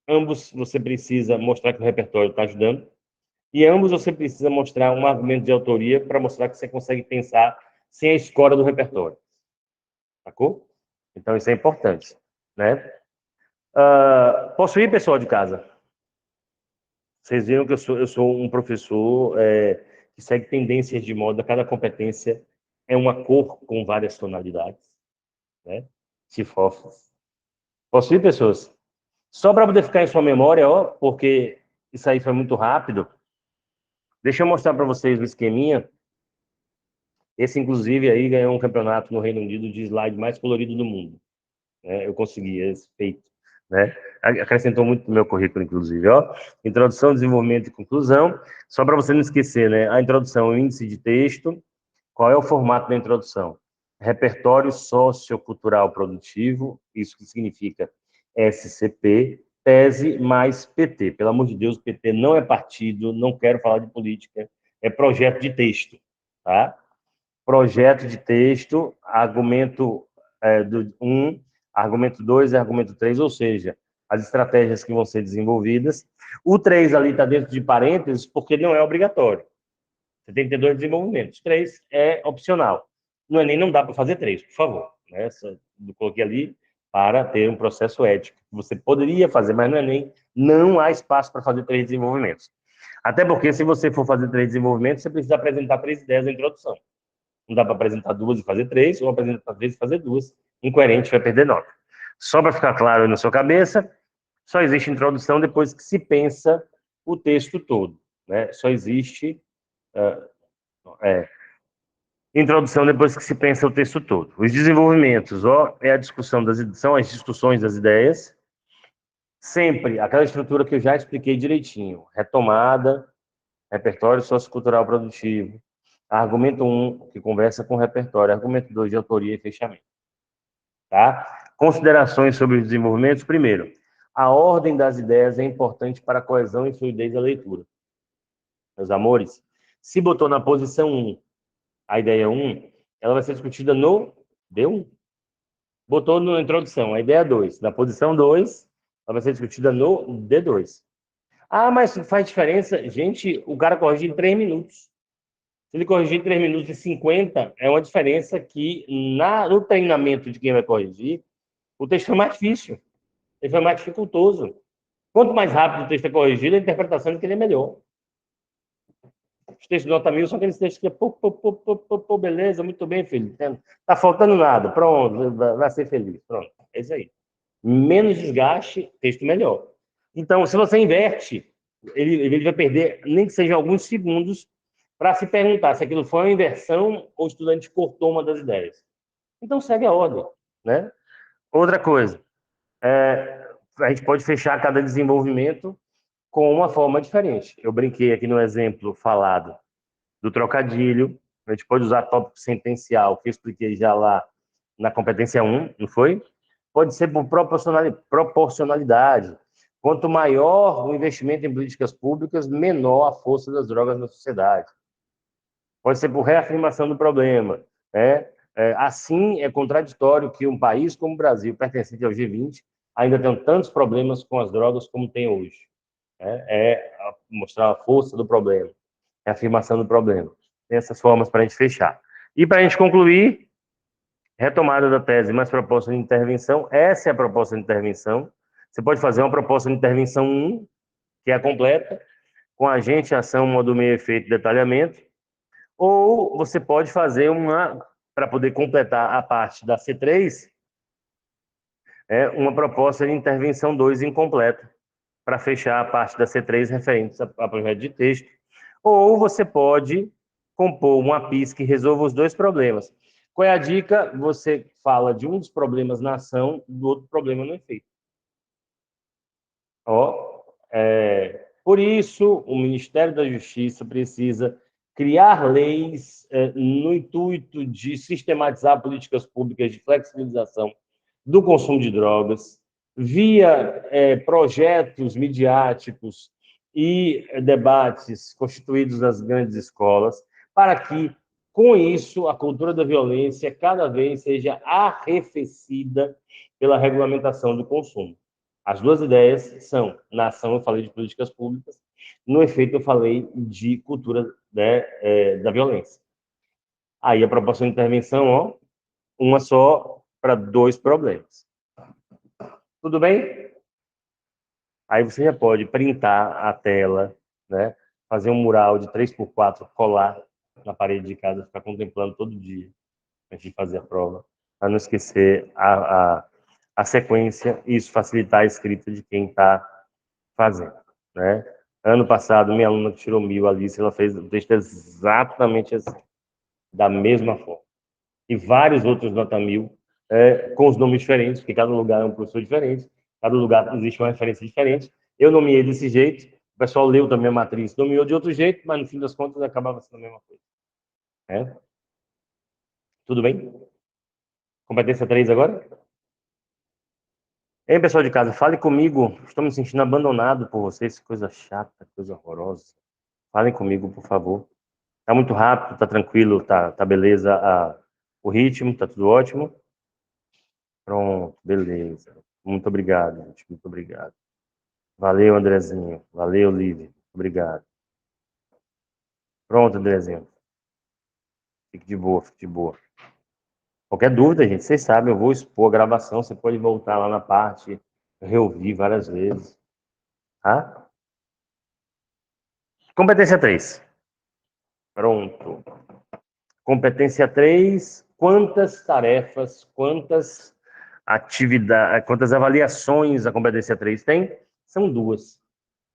Speaker 1: ambos você precisa mostrar que o repertório está ajudando, e ambos você precisa mostrar um argumento de autoria para mostrar que você consegue pensar sem a escória do repertório. Sacou? Então, isso é importante. Né? Posso ir, pessoal de casa? Vocês viram que eu sou um professor que segue tendências de moda. Cada competência é uma cor com várias tonalidades. Né? Chifofos. Posso ir, pessoas? Só para poder ficar em sua memória, ó, porque isso aí foi muito rápido. Deixa eu mostrar para vocês o esqueminha. Esse, inclusive, aí ganhou um campeonato no Reino Unido de slide mais colorido do mundo. Né? Eu consegui esse feito. Né? Acrescentou muito no meu currículo, inclusive. Ó. Introdução, desenvolvimento e conclusão. Só para você não esquecer, né? A introdução, o índice de texto. Qual é o formato da introdução? Repertório sociocultural produtivo. Isso que significa SCP, tese mais PT. Pelo amor de Deus, PT não é partido, não quero falar de política, é projeto de texto. Tá? Projeto de texto, argumento 1, argumento 2 e argumento 3, ou seja, as estratégias que vão ser desenvolvidas. O 3 ali está dentro de parênteses porque não é obrigatório. Você tem que ter 2 desenvolvimentos. 3 é opcional. No Enem não dá para fazer 3, por favor. Né? Eu coloquei ali para ter um processo ético. Você poderia fazer, mas no Enem não há espaço para fazer 3 desenvolvimentos. Até porque, se você for fazer 3 desenvolvimentos, você precisa apresentar 3 ideias na introdução. Não dá para apresentar 2 e fazer 3, ou apresentar 3 e fazer 2. Incoerente, vai perder nota. Só para ficar claro na sua cabeça, só existe introdução depois que se pensa o texto todo. Né? Só existe Introdução depois que se pensa o texto todo. Os desenvolvimentos, ó, são as discussões das ideias. Sempre aquela estrutura que eu já expliquei direitinho. Retomada, repertório sociocultural produtivo. Argumento 1, que conversa com o repertório. Argumento 2, de autoria e fechamento. Tá? Considerações sobre os desenvolvimentos. Primeiro, a ordem das ideias é importante para a coesão e fluidez da leitura. Meus amores, se botou na posição 1 a ideia 1, ela vai ser discutida no D1. Botou na introdução a ideia 2, na posição 2, ela vai ser discutida no D2. Ah, mas faz diferença? Gente, o cara corrige em 3 minutos. Se ele corrigir em 3 minutos e 50, é uma diferença que no treinamento de quem vai corrigir, o texto foi mais difícil. Ele foi mais dificultoso. Quanto mais rápido o texto é corrigido, a interpretação é que ele é melhor. Os textos de nota 1000 são aqueles textos que pô, beleza, muito bem, filho. Tá faltando nada, pronto, vai ser feliz. Pronto, é isso aí. Menos desgaste, texto melhor. Então, se você inverte, ele vai perder, nem que seja alguns segundos, para se perguntar se aquilo foi uma inversão ou o estudante cortou uma das ideias. Então, segue a ordem, né? Outra coisa, a gente pode fechar cada desenvolvimento com uma forma diferente. Eu brinquei aqui no exemplo falado do trocadilho, a gente pode usar tópico sentencial, que eu expliquei já lá na competência 1, não foi? Pode ser por proporcionalidade. Quanto maior o investimento em políticas públicas, menor a força das drogas na sociedade. Pode ser por reafirmação do problema. Né? Assim, é contraditório que um país como o Brasil, pertencente ao G20, ainda tenha tantos problemas com as drogas como tem hoje. Mostrar a força do problema, a afirmação do problema. Tem essas formas para a gente fechar. E para a gente concluir, retomada da tese, mais proposta de intervenção. Essa é a proposta de intervenção. Você pode fazer uma proposta de intervenção 1, que é a completa, com agente, ação, modo, meio, efeito, detalhamento. Ou você pode fazer uma, para poder completar a parte da C3, uma proposta de intervenção 2 incompleta, para fechar a parte da C3 referente a projeto de texto. Ou você pode compor uma PIS que resolva os dois problemas. Qual é a dica? Você fala de um dos problemas na ação, do outro problema no efeito. Por isso, o Ministério da Justiça precisa criar leis no intuito de sistematizar políticas públicas de flexibilização do consumo de drogas, via projetos midiáticos e debates constituídos nas grandes escolas, para que, com isso, a cultura da violência cada vez seja arrefecida pela regulamentação do consumo. As duas ideias são, na ação eu falei de políticas públicas, no efeito eu falei de cultura, né, da violência. Aí a proposta de intervenção, uma só para dois problemas. Tudo bem? Aí você já pode printar a tela, né? Fazer um mural de 3x4, colar na parede de casa, ficar contemplando todo dia, antes de fazer a prova, para não esquecer a sequência e isso facilitar a escrita de quem está fazendo, né? Ano passado, minha aluna que tirou 1000, Alice, ela fez o texto exatamente assim, da mesma forma. E vários outros nota 1000, com os nomes diferentes, porque cada lugar é um professor diferente, cada lugar existe uma referência diferente. Eu nomeei desse jeito, o pessoal leu também a matriz, nomeou de outro jeito, mas no fim das contas acabava sendo a mesma coisa. Tudo bem? Competência 3 agora? Ei, pessoal de casa, fale comigo. Estou me sentindo abandonado por vocês. Coisa chata, coisa horrorosa. Falem comigo, por favor. Tá muito rápido, tá tranquilo, tá beleza o ritmo, tá tudo ótimo. Pronto, beleza. Muito obrigado, gente. Muito obrigado. Valeu, Andrezinho. Valeu, Lívia. Obrigado. Pronto, Andrezinho. Fique de boa, fique de boa. Qualquer dúvida, gente, vocês sabem, eu vou expor a gravação, você pode voltar lá na parte, reouvir várias vezes. Tá? Competência 3. Pronto. Competência 3, quantas tarefas, quantas atividades, quantas avaliações a competência 3 tem? São duas.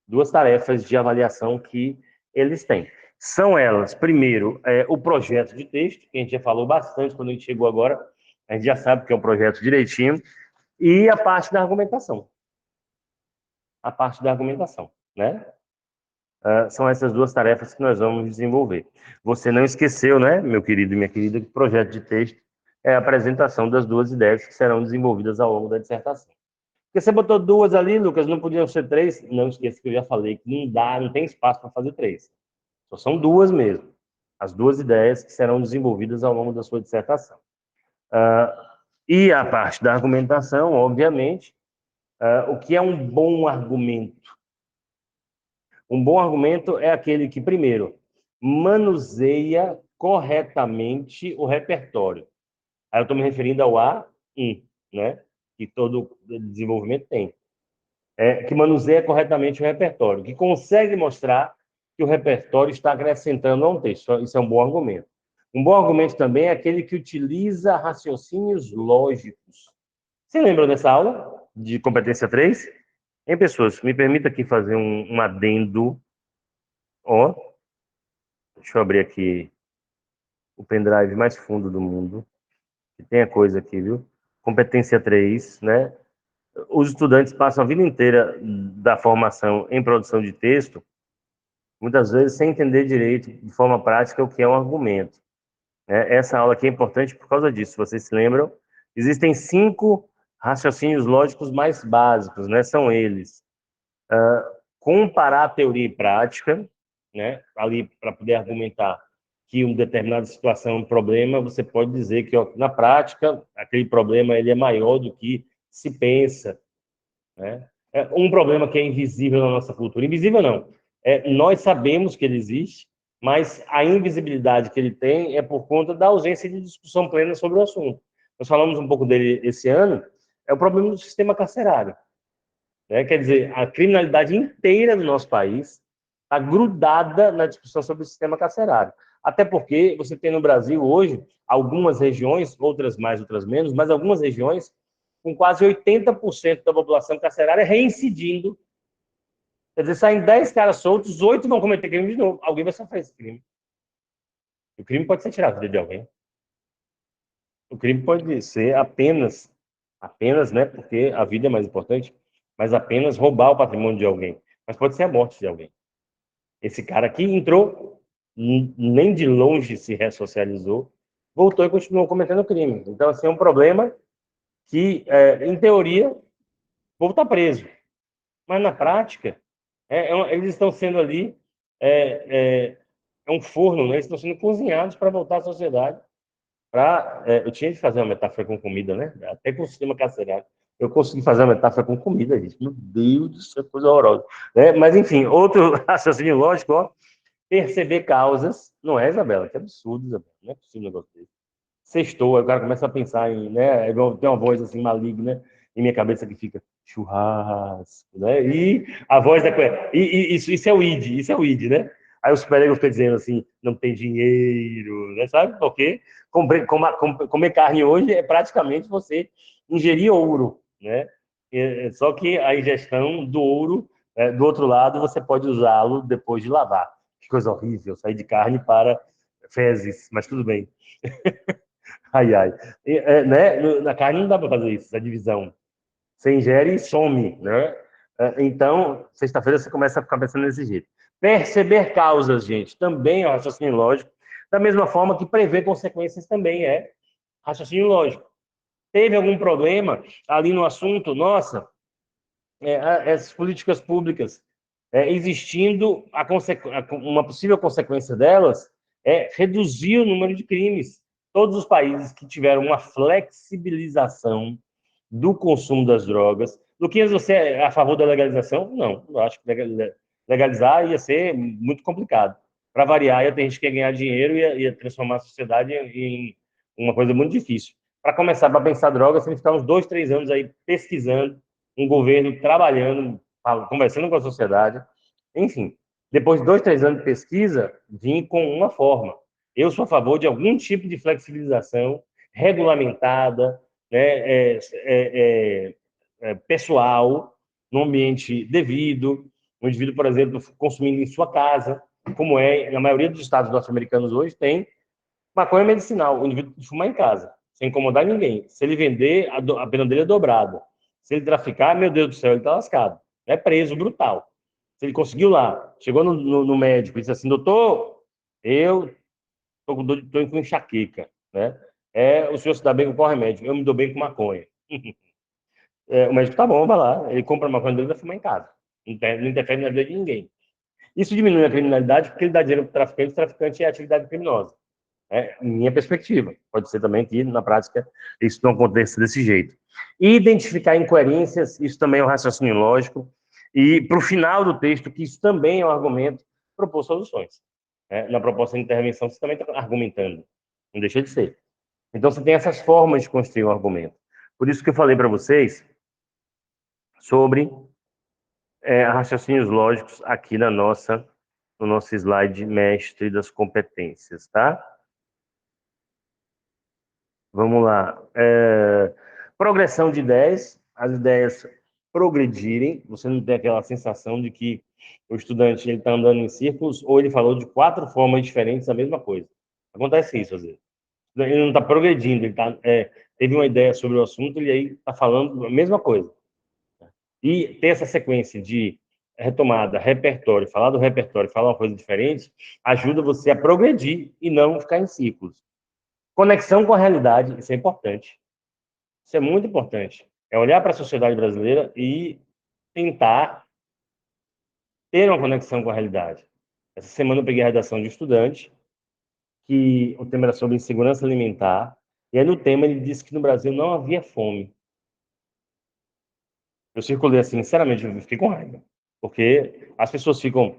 Speaker 1: Duas tarefas de avaliação que eles têm. São elas, primeiro, o projeto de texto, que a gente já falou bastante quando a gente chegou agora, a gente já sabe que é um projeto direitinho, e a parte da argumentação. A parte da argumentação, né? São essas duas tarefas que nós vamos desenvolver. Você não esqueceu, né, meu querido e minha querida, que o projeto de texto é a apresentação das duas ideias que serão desenvolvidas ao longo da dissertação. Porque você botou duas ali, Lucas, não podiam ser três? Não esqueça que eu já falei que não dá, não tem espaço para fazer três. Só são duas mesmo. As duas ideias que serão desenvolvidas ao longo da sua dissertação. E a parte da argumentação, obviamente, o que é um bom argumento? Um bom argumento é aquele que, primeiro, manuseia corretamente o repertório. Aí eu estou me referindo ao A1, né? Que todo desenvolvimento tem. Que manuseia corretamente o repertório, que consegue mostrar que o repertório está acrescentando a um texto. Isso é um bom argumento. Um bom argumento também é aquele que utiliza raciocínios lógicos. Você lembra dessa aula de competência 3? Hein, pessoas? Me permita aqui fazer um adendo. Ó, deixa eu abrir aqui o pendrive mais fundo do mundo. Que tem a coisa aqui, viu? Competência 3, né? Os estudantes passam a vida inteira da formação em produção de texto, muitas vezes sem entender direito, de forma prática, o que é um argumento. Essa aula aqui é importante por causa disso. Vocês se lembram? Existem 5 raciocínios lógicos mais básicos, né? São eles: comparar teoria e prática, né? Ali para poder argumentar que uma determinada situação é um problema, você pode dizer que, ó, na prática, aquele problema ele é maior do que se pensa, né? Um problema que é invisível na nossa cultura. Invisível não. Nós sabemos que ele existe, mas a invisibilidade que ele tem é por conta da ausência de discussão plena sobre o assunto. Nós falamos um pouco dele esse ano, é o problema do sistema carcerário. Né? Quer dizer, a criminalidade inteira do nosso país está grudada na discussão sobre o sistema carcerário. Até porque você tem no Brasil hoje algumas regiões, outras mais, outras menos, mas algumas regiões com quase 80% da população carcerária reincidindo. Quer dizer, saem 10 caras soltos, 8 vão cometer crime de novo. Alguém vai sofrer esse crime. O crime pode ser tirado de alguém. O crime pode ser apenas, né, porque a vida é mais importante, mas apenas roubar o patrimônio de alguém. Mas pode ser a morte de alguém. Esse cara aqui entrou, nem de longe se ressocializou, voltou e continuou cometendo crime. Então, assim, é um problema que, em teoria, o povo está preso. Mas, na prática, eles estão sendo ali, um forno, né? Eles estão sendo cozinhados para voltar à sociedade. Eu tinha de fazer uma metáfora com comida, né? Até com o sistema carcerário. Eu consegui fazer uma metáfora com comida, gente. Meu Deus do céu, coisa horrorosa. Né? Mas, enfim, outro raciocínio lógico, ó, perceber causas. Não é, Isabela? Que absurdo, Isabela. Não é possível um negócio desse. Sextou, aí o cara começa a pensar em, né? Tem uma voz assim maligna em minha cabeça que fica churrasco, né? E a voz da. Isso é o id, isso é o id, né? Aí o superego fica dizendo assim, não tem dinheiro, né? Sabe por quê? Comer carne hoje é praticamente você ingerir ouro, né? Só que a ingestão do ouro, do outro lado, você pode usá-lo depois de lavar. Que coisa horrível, sair de carne para fezes, mas tudo bem. Ai, ai. Né? Na carne não dá para fazer isso, essa divisão. Você ingere e some, né? Então, sexta-feira você começa a ficar pensando desse jeito. Perceber causas, gente, também é um raciocínio lógico, da mesma forma que prever consequências também é raciocínio lógico. Teve algum problema ali no assunto, nossa, as políticas públicas existindo, uma possível consequência delas é reduzir o número de crimes. Todos os países que tiveram uma flexibilização do consumo das drogas. Luquinhas, você é a favor da legalização? Não, eu acho que legalizar ia ser muito complicado. Para variar, ia ter gente que ia ganhar dinheiro e ia transformar a sociedade em uma coisa muito difícil. Para começar, para pensar drogas, tem que ficar uns 2, 3 anos aí pesquisando, um governo trabalhando, conversando com a sociedade. Enfim, depois de 2, 3 anos de pesquisa, vim com uma forma. Eu sou a favor de algum tipo de flexibilização regulamentada, né, pessoal, no ambiente devido, o indivíduo, por exemplo, consumindo em sua casa. como é na maioria dos estados norte-americanos hoje, tem maconha medicinal, o indivíduo de fumar em casa, sem incomodar ninguém. Se ele vender, a pena dele é dobrada. Se ele traficar, meu Deus do céu, ele está lascado. É preso, brutal. Se ele conseguiu lá, chegou no médico e disse assim, doutor, eu estou com dor, tô com enxaqueca, né? O senhor se dá bem com qual remédio? Eu me dou bem com maconha. O médico, tá bom, vai lá. Ele compra a maconha dele e vai fumar em casa. Não interfere na vida de ninguém. Isso diminui a criminalidade porque ele dá dinheiro para o traficante é atividade criminosa. Minha perspectiva. Pode ser também que, na prática, isso não aconteça desse jeito. E identificar incoerências, isso também é um raciocínio lógico. E, para o final do texto, que isso também é um argumento, propor soluções. Na proposta de intervenção, você também está argumentando. Não deixa de ser. Então, você tem essas formas de construir um argumento. Por isso que eu falei para vocês sobre raciocínios lógicos aqui no nosso slide mestre das competências, tá? Vamos lá. Progressão de ideias, as ideias progredirem, você não tem aquela sensação de que o estudante está andando em círculos, ou ele falou de 4 formas diferentes da mesma coisa. Acontece isso, às vezes. Ele não está progredindo, teve uma ideia sobre o assunto e aí está falando a mesma coisa. E ter essa sequência de retomada, repertório, falar do repertório, falar uma coisa diferente, ajuda você a progredir e não ficar em ciclos. Conexão com a realidade, isso é importante. Isso é muito importante. É olhar para a sociedade brasileira e tentar ter uma conexão com a realidade. Essa semana eu peguei a redação de estudante, que o tema era sobre insegurança alimentar, e aí no tema ele disse que no Brasil não havia fome. Eu circulei assim, sinceramente, eu fiquei com raiva. Porque as pessoas ficam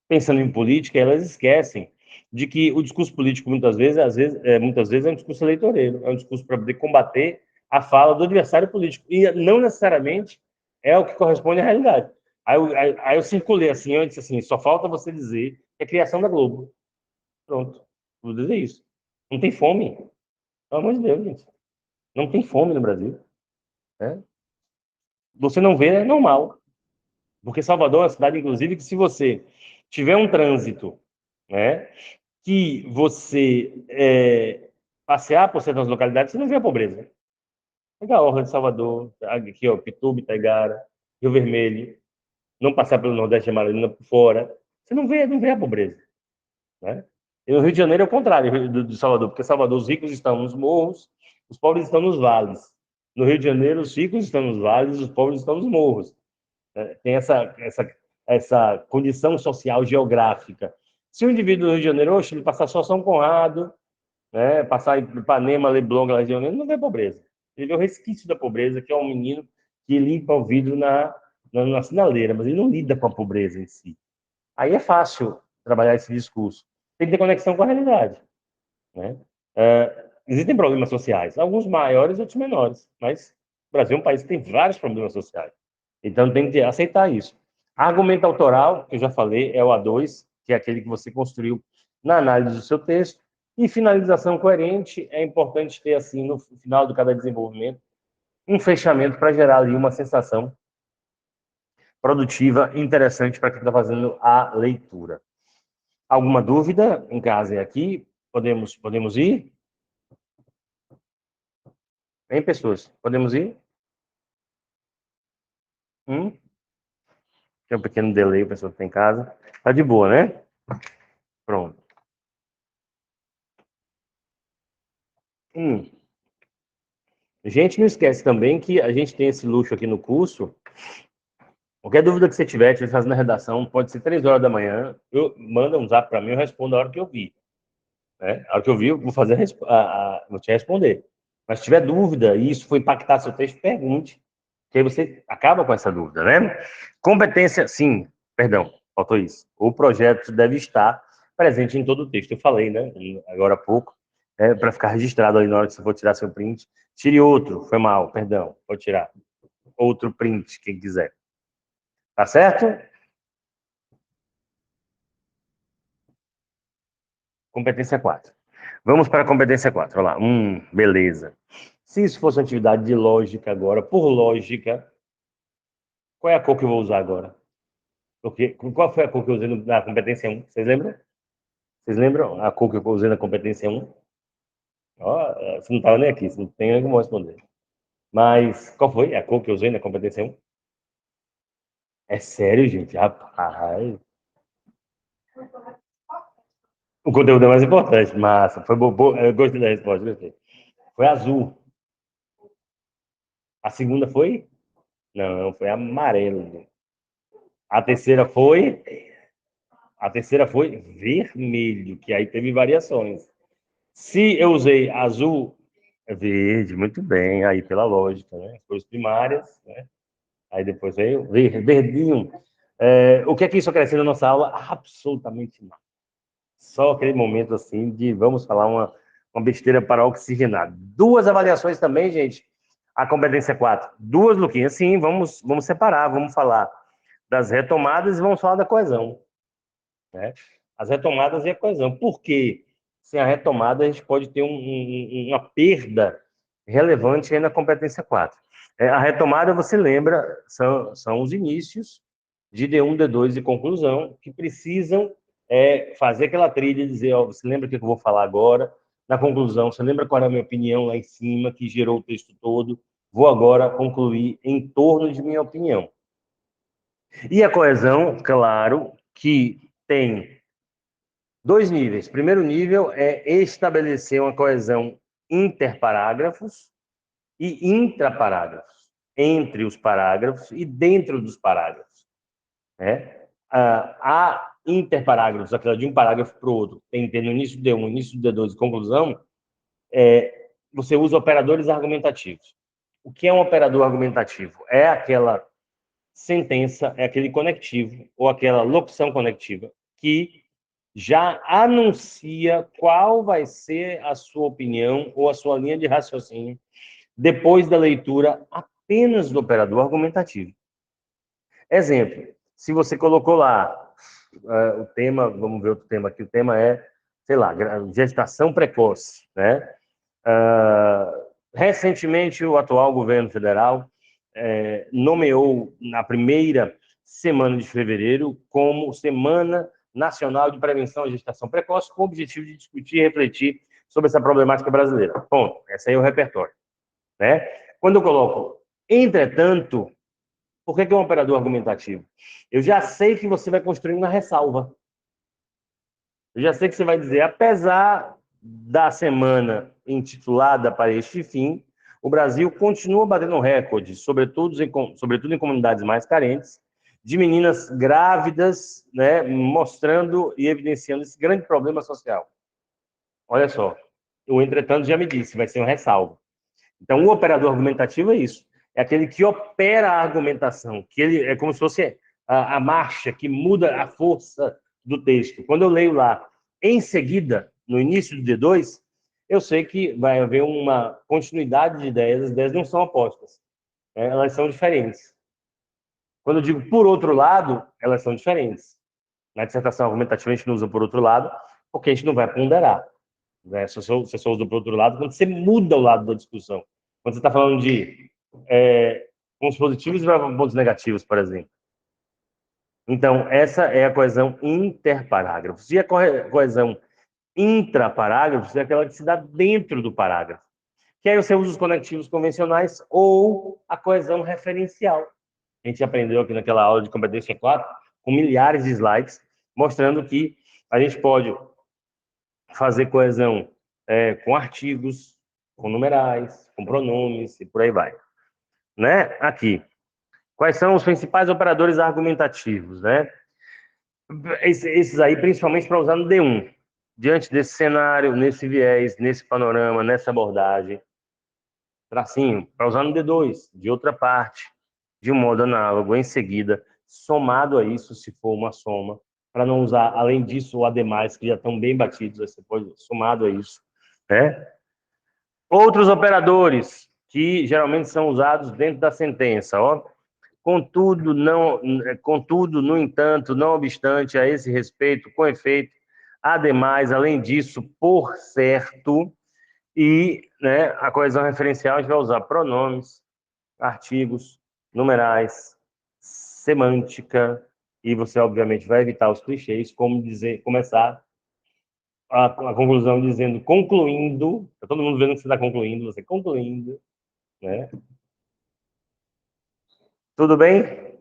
Speaker 1: pensando em política e elas esquecem de que o discurso político, muitas vezes é um discurso eleitoreiro, é um discurso para poder combater a fala do adversário político. E não necessariamente é o que corresponde à realidade. Aí eu circulei assim, eu disse assim, só falta você dizer que é criação da Globo. Pronto, vou dizer isso. Não tem fome. Pelo amor de Deus, gente. Não tem fome no Brasil. Né? Você não vê, é normal. Porque Salvador é uma cidade, inclusive, que se você tiver um trânsito, né, que você passear por certas localidades, você não vê a pobreza. Pega a Orla de Salvador, aqui, ó, Pituba, Itaigara, Rio Vermelho, não passar pelo Nordeste Amaralina por fora, você não vê a pobreza. Né? E no Rio de Janeiro é o contrário de Salvador, porque Salvador os ricos estão nos morros, os pobres estão nos vales. No Rio de Janeiro, os ricos estão nos vales, os pobres estão nos morros. Tem essa condição social geográfica. Se o indivíduo do Rio de Janeiro, ele passar só São Conrado, né, passar em Ipanema, Leblon, Rio de Janeiro, não vê pobreza. Ele vê o resquício da pobreza, que é um menino que limpa o vidro na sinaleira, mas ele não lida com a pobreza em si. Aí é fácil trabalhar esse discurso. Tem que ter conexão com a realidade. Né? Existem problemas sociais, alguns maiores, outros menores, mas o Brasil é um país que tem vários problemas sociais. Então tem que aceitar isso. Argumento autoral, que eu já falei, é o A2, que é aquele que você construiu na análise do seu texto. E finalização coerente, é importante ter, assim, no final de cada desenvolvimento, um fechamento para gerar ali uma sensação produtiva e interessante para quem está fazendo a leitura. Alguma dúvida em casa e aqui? Podemos ir? Hein, pessoas? Podemos ir? Tem um pequeno delay, a pessoa que está em casa. Tá de boa, né? Pronto. Gente, não esquece também que a gente tem esse luxo aqui no curso. Qualquer dúvida que você tiver fazendo a redação, pode ser 3 horas da manhã, manda um zap para mim, eu respondo a hora que eu vi. Né? A hora que eu vi, eu vou fazer vou te responder. Mas se tiver dúvida e isso for impactar seu texto, pergunte, que aí você acaba com essa dúvida, né? Competência, sim, perdão, faltou isso. O projeto deve estar presente em todo o texto. Eu falei, né? Agora há pouco, para ficar registrado ali na hora que você for tirar seu print. Tire outro, foi mal, perdão, pode tirar. Outro print, quem quiser. Tá certo? Competência 4. Vamos para a competência 4. Olha lá. Beleza. Se isso fosse uma atividade de lógica agora, por lógica, qual é a cor que eu vou usar agora? Porque, qual foi a cor que eu usei na competência 1? Vocês lembram? Vocês lembram a cor que eu usei na competência 1? Ó, você não estava nem aqui, você não tem nem como responder. Mas qual foi a cor que eu usei na competência 1? É sério, gente? Rapaz. O conteúdo é mais importante. Massa. Foi bobo. Eu gostei da resposta, gostei. Foi azul. A segunda foi? Não, foi amarelo. A terceira foi. A terceira foi vermelho, que aí teve variações. Se eu usei azul, é verde, muito bem, aí pela lógica, né? Cores primárias, né? Aí depois veio verdinho. O que é que isso acrescenta na nossa aula? Absolutamente nada. Só aquele momento assim de vamos falar uma besteira para oxigenar. Duas avaliações também, gente. A competência 4. Duas, Luquinhas. Sim, vamos separar, vamos falar das retomadas e vamos falar da coesão. Né? As retomadas e a coesão. Por quê? Sem a retomada, a gente pode ter uma perda relevante aí na competência 4. A retomada, você lembra, são os inícios de D1, D2 e conclusão, que precisam fazer aquela trilha e dizer, ó, você lembra o que eu vou falar agora? Na conclusão, você lembra qual era a minha opinião lá em cima, que gerou o texto todo? Vou agora concluir em torno de minha opinião. E a coesão, claro, que tem dois níveis. Primeiro nível é estabelecer uma coesão interparágrafos e intraparágrafos, entre os parágrafos e dentro dos parágrafos. Né? Há interparágrafos, aquela de um parágrafo para o outro, tem no início do D1, início do D2 e conclusão, você usa operadores argumentativos. O que é um operador argumentativo? É aquela sentença, é aquele conectivo ou aquela locução conectiva que já anuncia qual vai ser a sua opinião ou a sua linha de raciocínio depois da leitura apenas do operador argumentativo. Exemplo, se você colocou lá o tema, vamos ver outro tema aqui, o tema é, sei lá, gestação precoce, né? Recentemente, o atual governo federal nomeou na primeira semana de fevereiro como Semana Nacional de Prevenção à Gestação Precoce, com o objetivo de discutir e refletir sobre essa problemática brasileira. Ponto. Esse aí é o repertório. Né? Quando eu coloco, entretanto, por que é um operador argumentativo? Eu já sei que você vai construir uma ressalva. Eu já sei que você vai dizer, apesar da semana intitulada para este fim, o Brasil continua batendo recorde, sobretudo em comunidades mais carentes, de meninas grávidas, né, mostrando e evidenciando esse grande problema social. Olha só, o entretanto já me disse, vai ser um ressalvo. Então, o operador argumentativo é isso. É aquele que opera a argumentação, que ele é como se fosse a marcha que muda a força do texto. Quando eu leio lá, em seguida, no início do D2, eu sei que vai haver uma continuidade de ideias, as ideias não são opostas, né? Elas são diferentes. Quando eu digo por outro lado, elas são diferentes. Na dissertação argumentativa, a gente não usa por outro lado, porque a gente não vai ponderar. Né? Você só usa por outro lado quando você muda o lado da discussão. Quando você está falando de pontos positivos e pontos negativos, por exemplo. Então, essa é a coesão interparágrafos. E a coesão intraparágrafos é aquela que se dá dentro do parágrafo. Que aí você usa os conectivos convencionais ou a coesão referencial. A gente aprendeu aqui naquela aula de competência 4, com milhares de slides, mostrando que a gente pode fazer coesão com artigos, com numerais, com pronomes e por aí vai. Né? Aqui. Quais são os principais operadores argumentativos, né? Esses aí, principalmente para usar no D1. Diante desse cenário, nesse viés, nesse panorama, nessa abordagem. Tracinho, para usar no D2, de outra parte, de um modo análogo, em seguida, somado a isso, se for uma soma, para não usar, além disso, o ademais, que já estão bem batidos, você pode, somado a isso. Né? Outros operadores, que geralmente são usados dentro da sentença, ó. Contudo, no entanto, não obstante a esse respeito, com efeito, ademais, além disso, por certo, e né, a coesão referencial a gente vai usar pronomes, artigos, numerais, semântica, e você, obviamente, vai evitar os clichês, como dizer, começar a conclusão dizendo, concluindo, tá todo mundo vendo que você está concluindo, você concluindo, né? Tudo bem?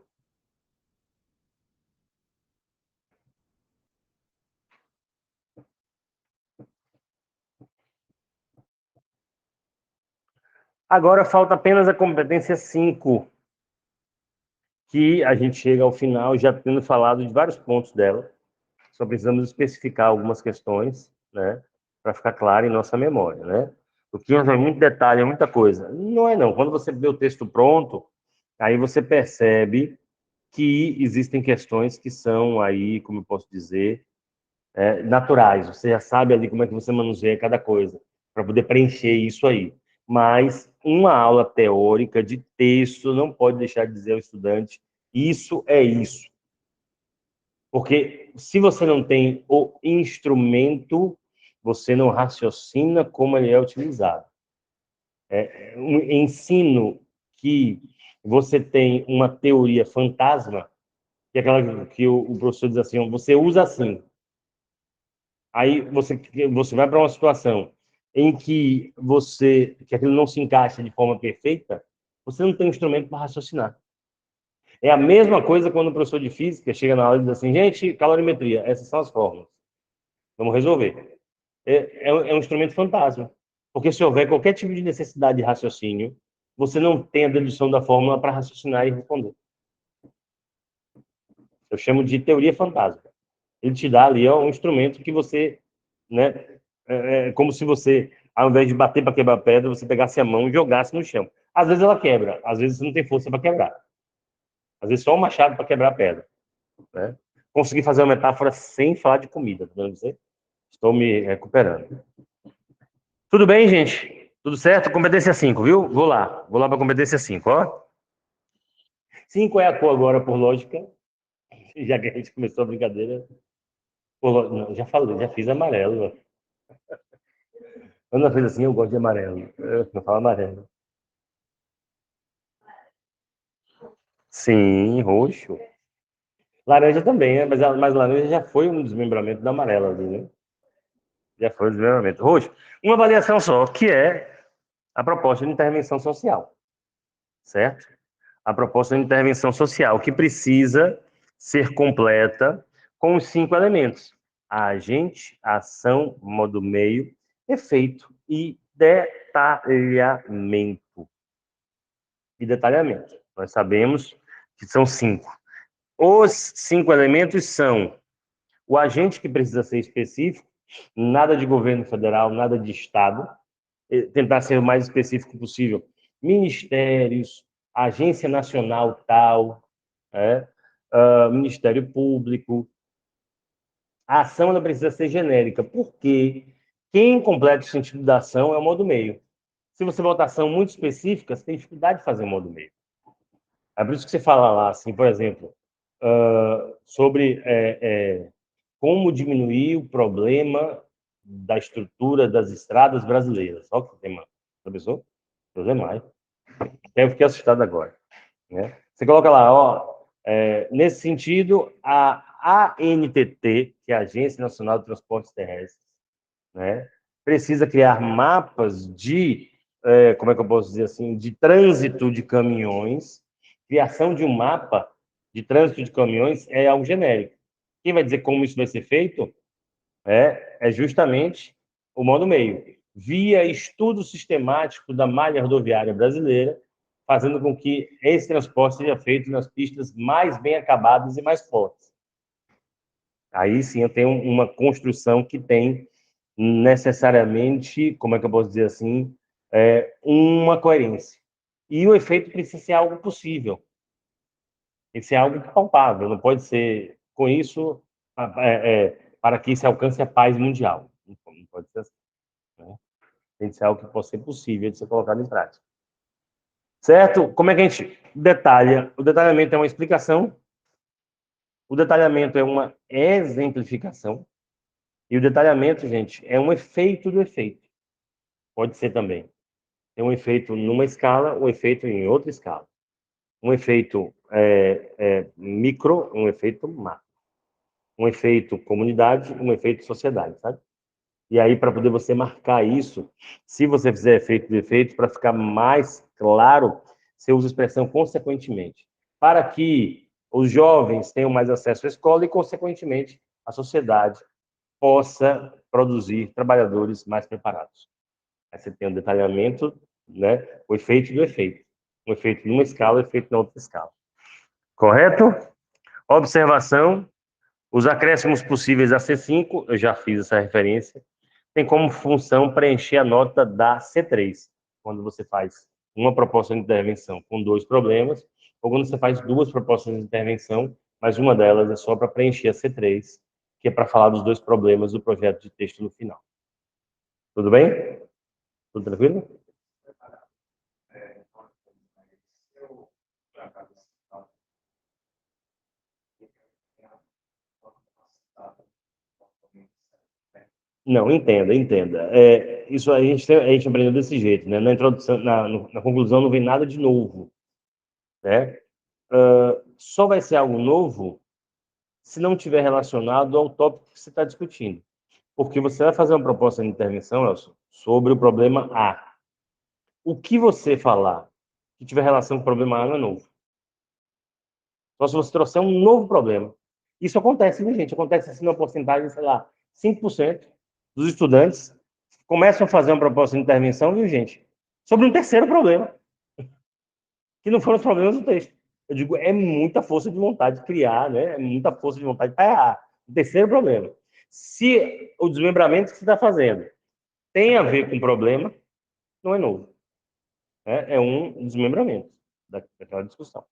Speaker 1: Agora falta apenas a competência 5, que a gente chega ao final já tendo falado de vários pontos dela. Só precisamos especificar algumas questões, né, para ficar claro em nossa memória, né? O que é muito detalhe, é muita coisa. Não é não. Quando você vê o texto pronto, aí você percebe que existem questões que são aí, como eu posso dizer, naturais. Você já sabe ali como é que você manuseia cada coisa, para poder preencher isso aí. Mas uma aula teórica de texto não pode deixar de dizer ao estudante, isso é isso. Porque se você não tem o instrumento, você não raciocina como ele é utilizado. Um ensino que você tem uma teoria fantasma, que é aquela que o professor diz assim, você usa assim. Aí você vai para uma situação em que aquilo não se encaixa de forma perfeita, você não tem um instrumento para raciocinar. É a mesma coisa quando o professor de física chega na aula e diz assim, gente, calorimetria, essas são as fórmulas. Vamos resolver. É um instrumento fantasma. Porque se houver qualquer tipo de necessidade de raciocínio, você não tem a dedução da fórmula para raciocinar e responder. Eu chamo de teoria fantasma. Ele te dá ali um instrumento que você, né, como se você, ao invés de bater para quebrar pedra, você pegasse a mão e jogasse no chão. Às vezes ela quebra, às vezes você não tem força para quebrar. Às vezes só um machado para quebrar a pedra. Né? Consegui fazer uma metáfora sem falar de comida, tá vendo você? Estou me recuperando. Tudo bem, gente? Tudo certo? Competência 5, viu? Vou lá para competência 5, ó. 5 é a cor agora, por lógica, já que a gente começou a brincadeira. Não, já falei, já fiz amarelo. Quando ela fez assim, eu gosto de amarelo. Eu não falo amarelo. Sim, roxo. Laranja também, né? Mas laranja já foi um desmembramento da amarela ali, né? Já foi um desmembramento. Roxo. Uma avaliação só, que é a proposta de intervenção social, certo? A proposta de intervenção social, que precisa ser completa com os 5 elementos: agente, ação, modo meio, efeito e detalhamento. E detalhamento. Nós sabemos que são 5. Os 5 elementos são o agente, que precisa ser específico, nada de governo federal, nada de estado, tentar ser o mais específico possível. Ministérios, agência nacional tal, Ministério Público. A ação ela precisa ser genérica, porque quem completa o sentido da ação é o modo meio. Se você botar ação muito específica, você tem dificuldade de fazer o modo meio. É por isso que você fala lá, assim, por exemplo, sobre como diminuir o problema da estrutura das estradas brasileiras. Olha que tema. Já pensou? Problemático. Eu fiquei assustado agora. Né? Você coloca lá, ó, nesse sentido, a ANTT, que é a Agência Nacional de Transportes Terrestres, né, precisa criar mapas de, como é que eu posso dizer assim, de trânsito de caminhões. Criação de um mapa de trânsito de caminhões é algo genérico. Quem vai dizer como isso vai ser feito é justamente o modo meio, via estudo sistemático da malha rodoviária brasileira, fazendo com que esse transporte seja feito nas pistas mais bem acabadas e mais fortes. Aí sim eu tenho uma construção que tem necessariamente, como é que eu posso dizer assim, uma coerência. E o efeito precisa ser algo possível, tem que ser algo palpável, não pode ser com isso para que se alcance a paz mundial. Não pode ser assim. Né? Tem que ser algo que possa ser possível de ser colocado em prática. Certo? Como é que a gente detalha? O detalhamento é uma explicação, o detalhamento é uma exemplificação, e o detalhamento, gente, é um efeito do efeito. Pode ser também. Tem um efeito numa escala, um efeito em outra escala. um efeito micro, um efeito macro, um efeito comunidade, um efeito sociedade, sabe? E aí, para poder você marcar isso, se você fizer efeito de efeito, para ficar mais claro, você usa a expressão consequentemente, para que os jovens tenham mais acesso à escola e, consequentemente, a sociedade possa produzir trabalhadores mais preparados. Aí você tem o detalhamento, né? O efeito do efeito. Um efeito numa escala, o efeito na outra escala. Correto? Observação: os acréscimos possíveis a C5, eu já fiz essa referência, tem como função preencher a nota da C3, quando você faz uma proposta de intervenção com dois problemas, ou quando você faz duas propostas de intervenção, mas uma delas é só para preencher a C3, que é para falar dos dois problemas do projeto de texto no final. Tudo bem? Tudo tranquilo? Não, entenda, entenda. Isso a gente aprendeu desse jeito, né? Na introdução, na conclusão não vem nada de novo, né? Só vai ser algo novo se não tiver relacionado ao tópico que você está discutindo. Porque você vai fazer uma proposta de intervenção, Elson, sobre o problema A. O que você falar que tiver relação com o problema A não é novo. Só se você trouxer um novo problema. Isso acontece, viu, gente? Acontece assim numa porcentagem, sei lá, 5% dos estudantes começam a fazer uma proposta de intervenção, viu, gente? Sobre um terceiro problema, que não foram os problemas do texto. Eu digo, é muita força de vontade de criar, né? É muita força de vontade para errar. O terceiro problema. Se o desmembramento que você está fazendo tem a ver com o problema, não é novo. Né? É um desmembramento daquela discussão.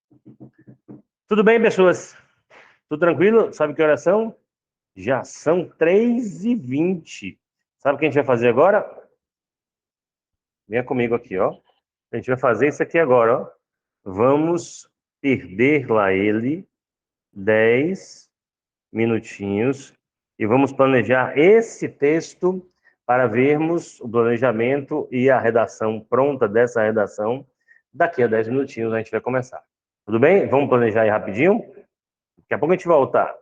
Speaker 1: Tudo bem, pessoas? Tudo tranquilo? Sabe que horas são? Já são 3h20. Sabe o que a gente vai fazer agora? Venha comigo aqui, ó. A gente vai fazer isso aqui agora, ó. Vamos perder lá ele 10 minutinhos e vamos planejar esse texto para vermos o planejamento e a redação pronta dessa redação. Daqui a 10 minutinhos a gente vai começar. Tudo bem? Vamos planejar aí rapidinho? Daqui a pouco a gente volta.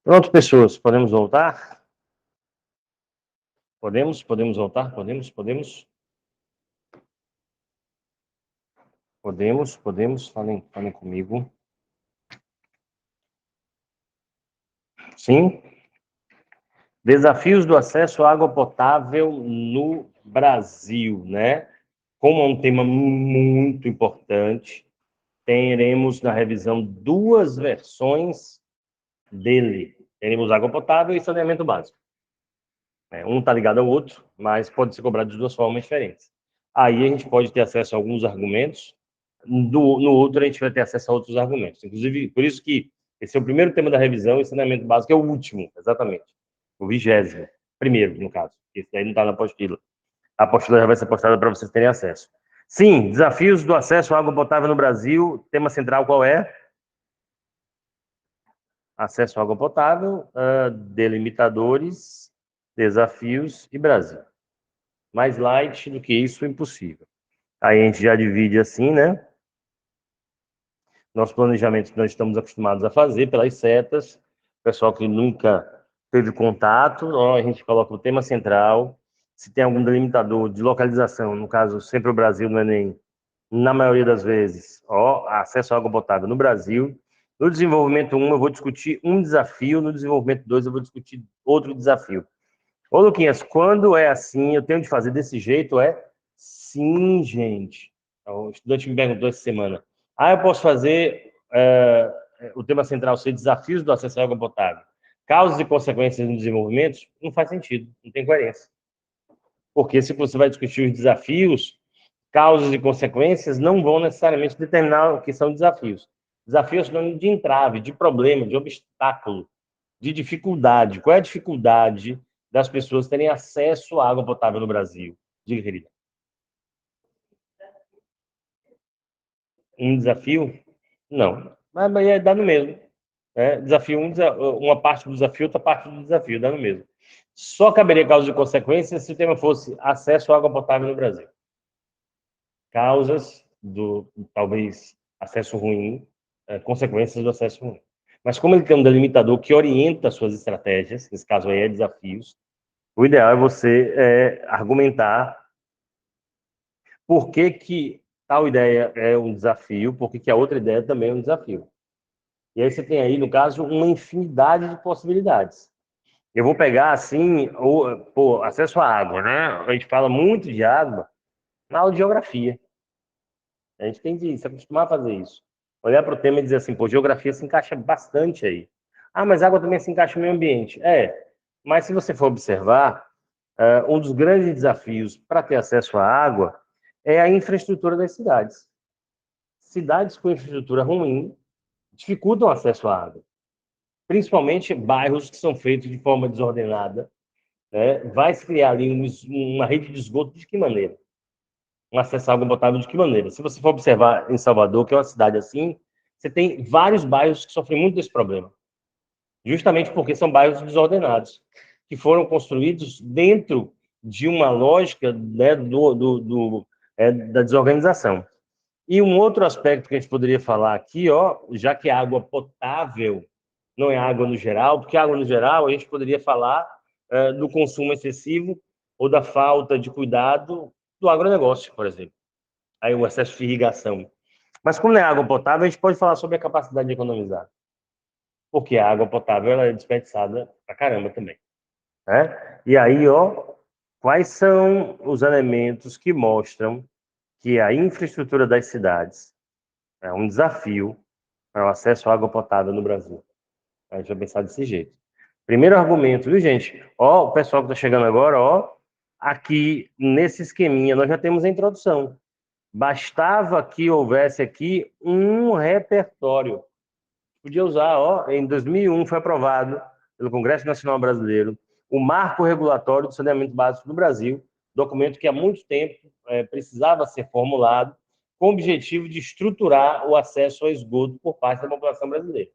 Speaker 1: Pronto, pessoas, podemos voltar? Podemos voltar? Podemos, falem comigo. Sim? Desafios do acesso à água potável no Brasil, né? Como é um tema muito importante, teremos na revisão duas versões dele. Teremos água potável e saneamento básico. Um está ligado ao outro, mas pode ser cobrado de duas formas diferentes. Aí a gente pode ter acesso a alguns argumentos, no outro a gente vai ter acesso a outros argumentos. Inclusive, por isso que esse é o primeiro tema da revisão e saneamento básico é o último, exatamente. O 20º, no caso. Esse daí não está na apostila. A apostila já vai ser postada para vocês terem acesso. Sim, desafios do acesso à água potável no Brasil. Tema central qual é? Acesso à água potável, delimitadores, desafios e Brasil. Mais light do que isso, impossível. Aí a gente já divide assim, né? Nosso planejamento que nós estamos acostumados a fazer pelas setas. Pessoal que nunca teve contato, ó, a gente coloca o tema central. Se tem algum delimitador de localização, no caso, sempre o Brasil no Enem, na maioria das vezes, ó, acesso à água potável no Brasil. No desenvolvimento 1, eu vou discutir um desafio, no desenvolvimento 2, eu vou discutir outro desafio. Ô, Luquinhas, quando é assim, eu tenho de fazer desse jeito, é? Sim, gente. O estudante me perguntou essa semana. Eu posso fazer o tema central ser desafios do acesso à água potável. Causas e consequências no desenvolvimento? Não faz sentido, não tem coerência. Porque se você vai discutir os desafios, causas e consequências não vão necessariamente determinar o que são desafios. Desafios são sinônimo de entrave, de problema, de obstáculo, de dificuldade. Qual é a dificuldade das pessoas terem acesso à água potável no Brasil? Diga, querida. Um desafio? Não. Mas dá no mesmo. Desafio uma parte do desafio, outra parte do desafio, dá no mesmo. Só caberia causa e consequência se o tema fosse acesso à água potável no Brasil. Causas do, talvez, acesso ruim, consequências do acesso ruim. Mas como ele tem um delimitador que orienta suas estratégias, nesse caso aí é desafios, o ideal é você argumentar por que que tal ideia é um desafio, por que que a outra ideia também é um desafio. E aí você tem aí, no caso, uma infinidade de possibilidades. Eu vou pegar, assim, acesso à água, né? A gente fala muito de água na aula de geografia. A gente tem de se acostumar a fazer isso. Olhar para o tema e dizer assim, pô, geografia se encaixa bastante aí. Mas água também se encaixa no meio ambiente. Mas se você for observar, um dos grandes desafios para ter acesso à água é a infraestrutura das cidades. Cidades com infraestrutura ruim dificultam o acesso à água, principalmente bairros que são feitos de forma desordenada. Né? Vai se criar ali uma rede de esgoto de que maneira? Um acesso à água potável de que maneira? Se você for observar em Salvador, que é uma cidade assim, você tem vários bairros que sofrem muito desse problema, justamente porque são bairros desordenados, que foram construídos dentro de uma lógica, né, da desorganização. E um outro aspecto que a gente poderia falar aqui, ó, já que a água potável não é água no geral, porque água no geral a gente poderia falar do consumo excessivo ou da falta de cuidado do agronegócio, por exemplo. Aí o excesso de irrigação. Mas como não é água potável, a gente pode falar sobre a capacidade de economizar. Porque a água potável ela é desperdiçada pra caramba também. Né? E aí, ó, quais são os elementos que mostram que a infraestrutura das cidades é um desafio para o acesso à água potável no Brasil? A gente vai pensar desse jeito. Primeiro argumento, viu, gente? Ó, o pessoal que está chegando agora, ó, aqui nesse esqueminha nós já temos a introdução. Bastava que houvesse aqui um repertório. Podia usar, ó, em 2001 foi aprovado pelo Congresso Nacional Brasileiro o Marco Regulatório do Saneamento Básico do Brasil, documento que há muito tempo precisava ser formulado com o objetivo de estruturar o acesso ao esgoto por parte da população brasileira.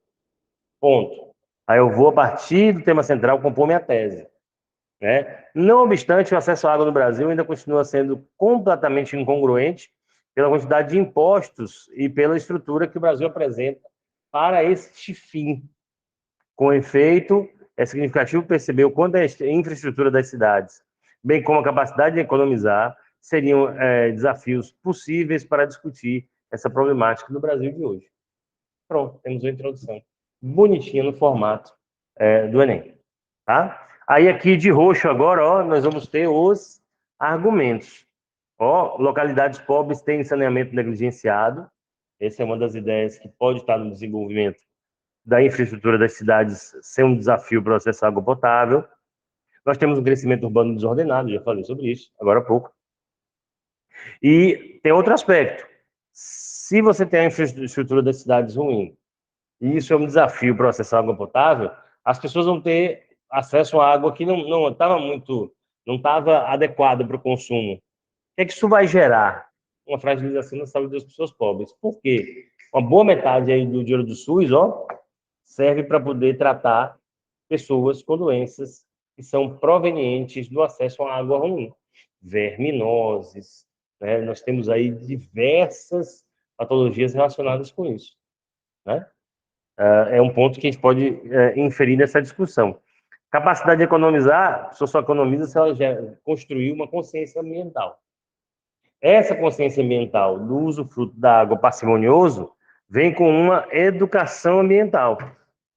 Speaker 1: Ponto. Aí eu vou, a partir do tema central, compor minha tese. Né? Não obstante, o acesso à água no Brasil ainda continua sendo completamente incongruente pela quantidade de impostos e pela estrutura que o Brasil apresenta para este fim. Com efeito, é significativo perceber o quanto a infraestrutura das cidades, bem como a capacidade de economizar, seriam desafios possíveis para discutir essa problemática no Brasil de hoje. Pronto, temos uma introdução bonitinha no formato do Enem. Tá? Aí aqui de roxo agora, ó, nós vamos ter os argumentos. Ó, localidades pobres têm saneamento negligenciado. Essa é uma das ideias que pode estar no desenvolvimento da infraestrutura das cidades ser um desafio para o acesso à água potável. Nós temos um crescimento urbano desordenado, já falei sobre isso agora há pouco. E tem outro aspecto. Se você tem a infraestrutura das cidades ruim, e isso é um desafio para o acesso à água potável, as pessoas vão ter acesso à água que não estava não estava adequada para o consumo. O que é que isso vai gerar? Uma fragilização da saúde das pessoas pobres. Por quê? Uma boa metade aí do dinheiro do SUS, ó, serve para poder tratar pessoas com doenças que são provenientes do acesso à água ruim. Verminoses, né? Nós temos aí diversas patologias relacionadas com isso, né? É um ponto que a gente pode inferir nessa discussão. Capacidade de economizar, só economiza se ela já construir uma consciência ambiental. Essa consciência ambiental do usufruto da água parcimonioso vem com uma educação ambiental.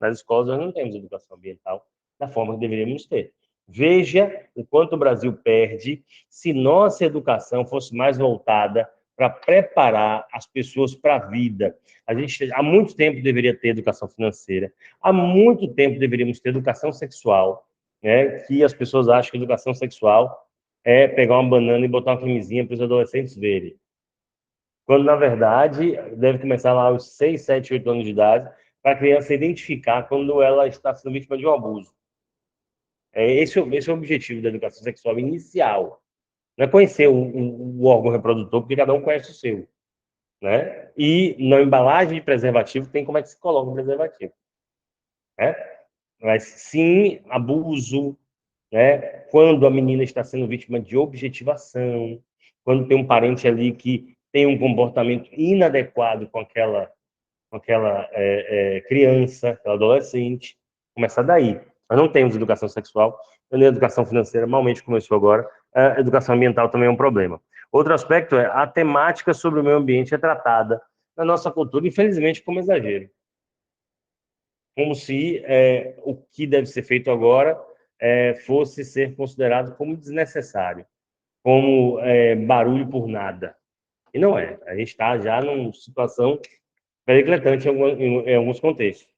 Speaker 1: Nas escolas nós não temos educação ambiental da forma que deveríamos ter. Veja o quanto o Brasil perde se nossa educação fosse mais voltada para preparar as pessoas para a vida. A gente há muito tempo deveria ter educação financeira, há muito tempo deveríamos ter educação sexual, né? Que as pessoas acham que educação sexual é pegar uma banana e botar uma camisinha para os adolescentes verem. Quando, na verdade, deve começar lá aos 6, 7, 8 anos de idade, para a criança identificar quando ela está sendo vítima de um abuso. Esse é o objetivo da educação sexual inicial. Não é conhecer o órgão reprodutor, porque cada um conhece o seu. Né? E na embalagem de preservativo tem como é que se coloca o preservativo. Né? Mas sim, abuso, né? Quando a menina está sendo vítima de objetivação, quando tem um parente ali que tem um comportamento inadequado com aquela criança, aquela adolescente, começa daí. Nós não temos educação sexual, nem educação financeira, malmente começou agora, a educação ambiental também é um problema. Outro aspecto é a temática sobre o meio ambiente é tratada na nossa cultura, infelizmente, como exagero. Como se o que deve ser feito agora fosse ser considerado como desnecessário, como barulho por nada. E não é. A gente está já numa situação periclitante em alguns contextos.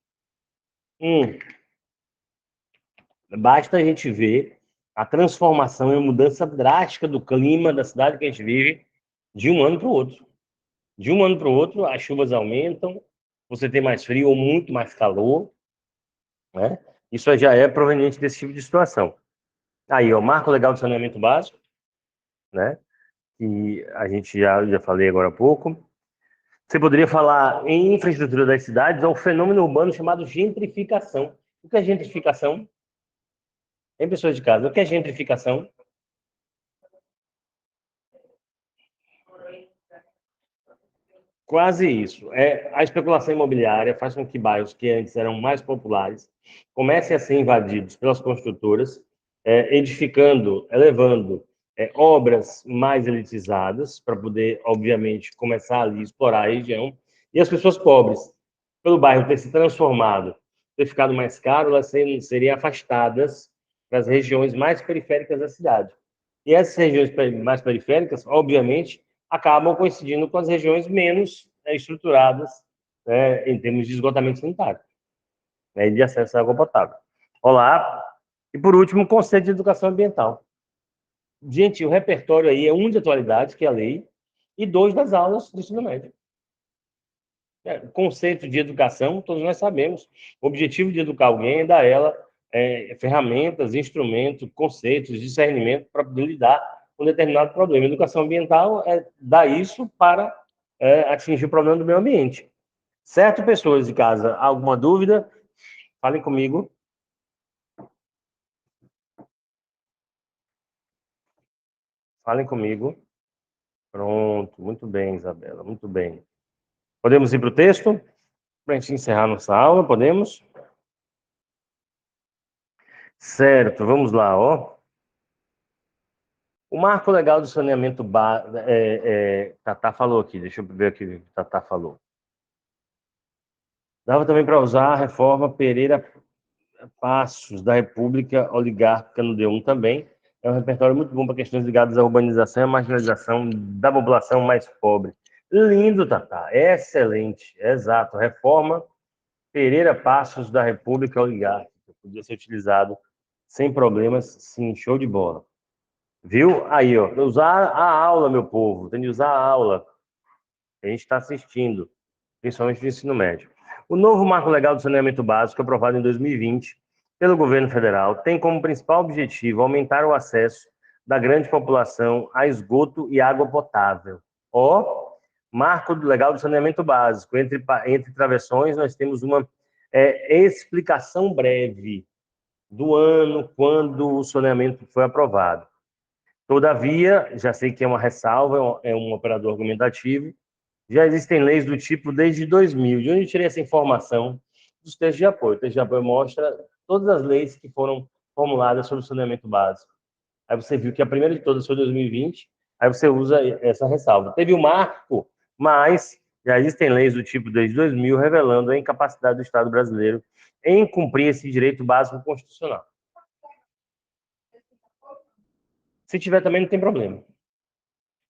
Speaker 1: Basta a gente ver a transformação e a mudança drástica do clima da cidade que a gente vive de um ano para o outro. De um ano para o outro, as chuvas aumentam, você tem mais frio ou muito mais calor, né? Isso já é proveniente desse tipo de situação. Aí, o Marco Legal de Saneamento Básico, né? Que a gente já falei agora há pouco. Você poderia falar em infraestrutura das cidades, é um fenômeno urbano chamado gentrificação. O que é gentrificação? Tem pessoas de casa. O que é gentrificação? Quase isso. A especulação imobiliária faz com que bairros que antes eram mais populares comecem a ser invadidos pelas construtoras, edificando, elevando obras mais elitizadas para poder, obviamente, começar ali a explorar a região. E as pessoas pobres, pelo bairro ter se transformado, ter ficado mais caro, elas seriam afastadas das regiões mais periféricas da cidade. E essas regiões mais periféricas, obviamente, acabam coincidindo com as regiões menos estruturadas, né, em termos de esgotamento sanitário, né, e de acesso à água potável. Olá. E, por último, o conceito de educação ambiental. Gente, o repertório aí é um de atualidade, que é a lei, e dois das aulas do ensino médio. O conceito de educação, todos nós sabemos. O objetivo de educar alguém é dar a ela ferramentas, instrumentos, conceitos, discernimento para poder lidar com um determinado problema. A educação ambiental é dar isso para atingir o problema do meio ambiente. Certo, pessoas de casa? Alguma dúvida? Falem comigo. Falem comigo. Pronto, muito bem, Isabela, muito bem. Podemos ir para o texto? Para a gente encerrar nossa aula, podemos? Certo, vamos lá, ó. O marco legal do saneamento básico. Tatá falou aqui, deixa eu ver aqui o que Tatá falou. Dava também para usar a reforma Pereira Passos da República Oligárquica no D1 também. É um repertório muito bom para questões ligadas à urbanização e à marginalização da população mais pobre. Lindo, Tatá. Excelente. Exato. Reforma Pereira Passos da República Oligárquica. Podia ser utilizado sem problemas. Sim, show de bola. Viu? Aí, ó. Usar a aula, meu povo. Tem de usar a aula. A gente está assistindo, principalmente no ensino médio. O novo Marco Legal do Saneamento Básico, aprovado em 2020 pelo governo federal, tem como principal objetivo aumentar o acesso da grande população a esgoto e água potável. Ó, Marco Legal do Saneamento Básico. Entre travessões, nós temos uma explicação breve do ano quando o saneamento foi aprovado. Todavia, já sei que é uma ressalva, é um operador argumentativo, já existem leis do tipo desde 2000. De onde eu tirei essa informação? Dos textos de apoio. O texto de apoio mostra todas as leis que foram formuladas sobre o saneamento básico. Aí você viu que a primeira de todas foi 2020, aí você usa essa ressalva. Teve o marco, mas já existem leis do tipo desde 2000 revelando a incapacidade do Estado brasileiro em cumprir esse direito básico constitucional. Se tiver também, não tem problema.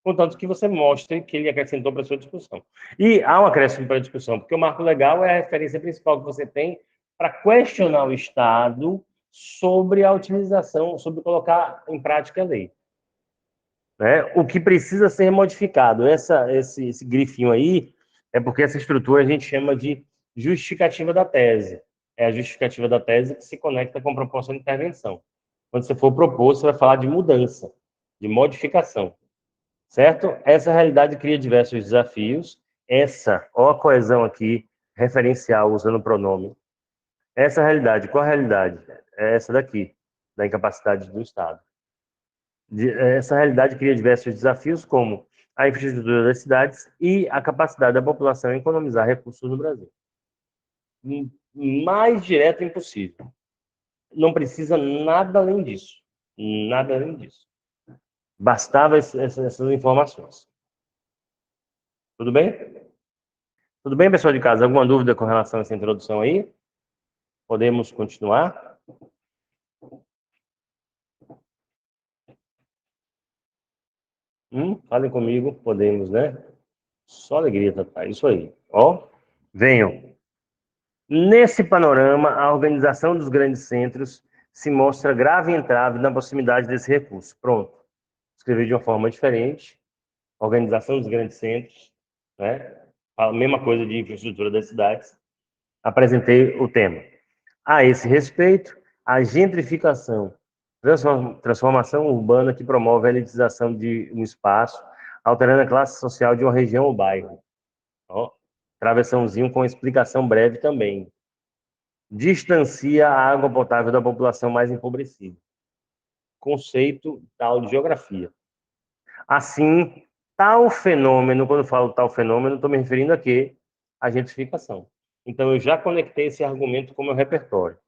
Speaker 1: Contanto que você mostre que ele acrescentou para a sua discussão. E há um acréscimo para a discussão, porque o marco legal é a referência principal que você tem para questionar o Estado sobre a utilização, sobre colocar em prática a lei. Né? O que precisa ser modificado, esse grifinho aí, é porque essa estrutura a gente chama de justificativa da tese. É a justificativa da tese que se conecta com a proposta de intervenção. Quando você for propor, você vai falar de mudança, de modificação. Certo? Essa realidade cria diversos desafios. Ó a coesão aqui, referencial, usando o pronome. Essa realidade, qual a realidade? É essa daqui, da incapacidade do Estado. Essa realidade cria diversos desafios, como a infraestrutura das cidades e a capacidade da população em economizar recursos no Brasil. Mais direto impossível. Não precisa nada além disso. Nada além disso. Bastava essas informações. Tudo bem? Tudo bem, pessoal de casa? Alguma dúvida com relação a essa introdução aí? Podemos continuar? Falem comigo, podemos, né? Só alegria, Tatá. Isso aí. Ó, venham. Nesse panorama, a organização dos grandes centros se mostra grave entrave na proximidade desse recurso. Pronto. Escrevi de uma forma diferente. Organização dos grandes centros, né? A mesma coisa de infraestrutura das cidades. Apresentei o tema. A esse respeito, a gentrificação, transformação urbana que promove a elitização de um espaço, alterando a classe social de uma região ou bairro. Ó, travessãozinho com explicação breve também. Distancia a água potável da população mais empobrecida. Conceito tal de geografia. Assim, tal fenômeno, quando eu falo tal fenômeno, estou me referindo a quê? A gentrificação. Então, eu já conectei esse argumento com o meu repertório.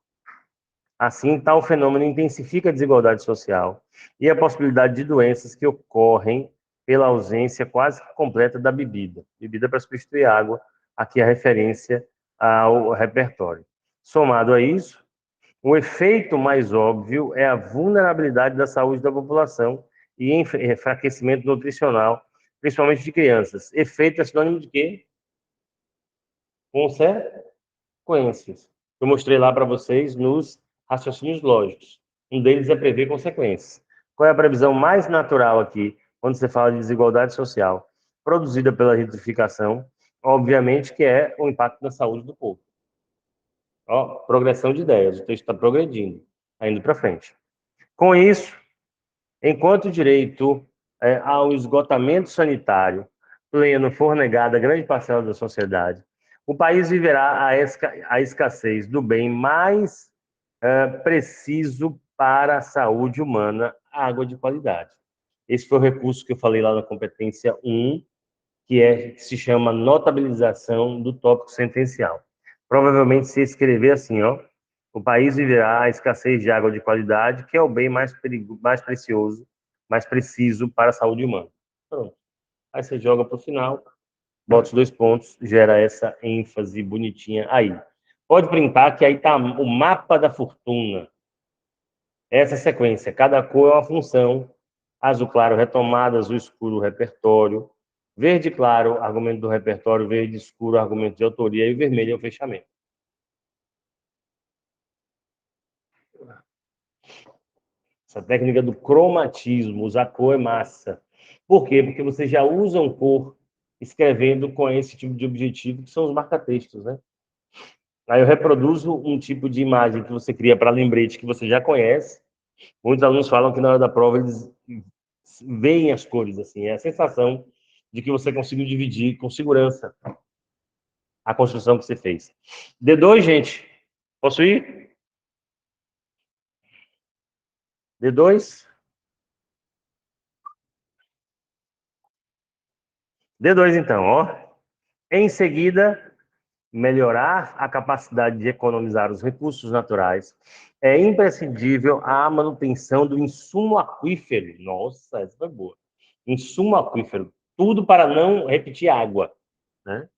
Speaker 1: Assim, tal fenômeno intensifica a desigualdade social e a possibilidade de doenças que ocorrem pela ausência quase completa da bebida. Bebida para substituir água, aqui a referência ao repertório. Somado a isso, o efeito mais óbvio é a vulnerabilidade da saúde da população e enfraquecimento nutricional, principalmente de crianças. Efeito é sinônimo de quê? Consequências. Eu mostrei lá para vocês nos raciocínios lógicos. Um deles é prever consequências. Qual é a previsão mais natural aqui, quando você fala de desigualdade social? Produzida pela gentrificação, obviamente que é o impacto na saúde do povo. Ó, progressão de ideias, o texto está progredindo, está indo para frente. Com isso, enquanto o direito ao esgotamento sanitário pleno for negado a grande parcela da sociedade, o país viverá a escassez do bem mais preciso para a saúde humana, a água de qualidade. Esse foi o recurso que eu falei lá na competência 1, que se chama notabilização do tópico sentencial. Provavelmente se escrever assim, ó, o país viverá a escassez de água de qualidade, que é o bem mais precioso, mais preciso para a saúde humana. Pronto. Aí você joga para o final, bota os 2 pontos, gera essa ênfase bonitinha aí. Pode printar que aí está o mapa da fortuna. Essa sequência, cada cor é uma função. Azul claro, retomada, azul escuro, repertório. Verde claro, argumento do repertório. Verde escuro, argumento de autoria. E vermelho é o fechamento. Essa técnica do cromatismo, usar cor é massa. Por quê? Porque você já usa cor escrevendo com esse tipo de objetivo, que são os marca-textos, né? Aí eu reproduzo um tipo de imagem que você cria para lembrete que você já conhece. Muitos alunos falam que na hora da prova eles veem as cores, assim, é a sensação de que você conseguiu dividir com segurança a construção que você fez. D2, gente, posso ir? D2? D2, então, ó. Em seguida, melhorar a capacidade de economizar os recursos naturais. É imprescindível a manutenção do insumo aquífero. Nossa, essa foi boa. Insumo aquífero. Tudo para não repetir água, né?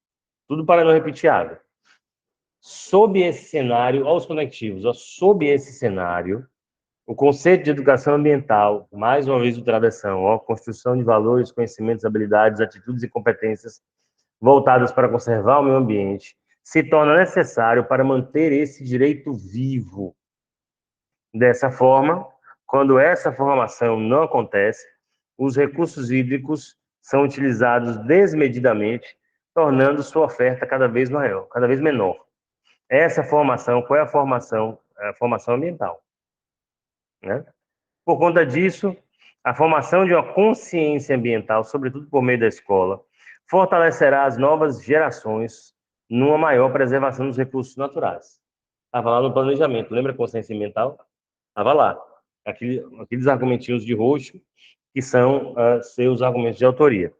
Speaker 1: Tudo para não repetir água. Sob esse cenário, olha os conectivos, ó, sob esse cenário, o conceito de educação ambiental, mais uma vez o travessão, ó, construção de valores, conhecimentos, habilidades, atitudes e competências voltadas para conservar o meio ambiente, se torna necessário para manter esse direito vivo. Dessa forma, quando essa formação não acontece, os recursos hídricos são utilizados desmedidamente, tornando sua oferta cada vez maior, cada vez menor. Essa formação, qual é a formação? É a formação ambiental, né? Por conta disso, a formação de uma consciência ambiental, sobretudo por meio da escola, fortalecerá as novas gerações numa maior preservação dos recursos naturais. Estava lá no planejamento, lembra a consciência ambiental? Estava lá. Aqueles argumentinhos de roxo que são seus argumentos de autoria.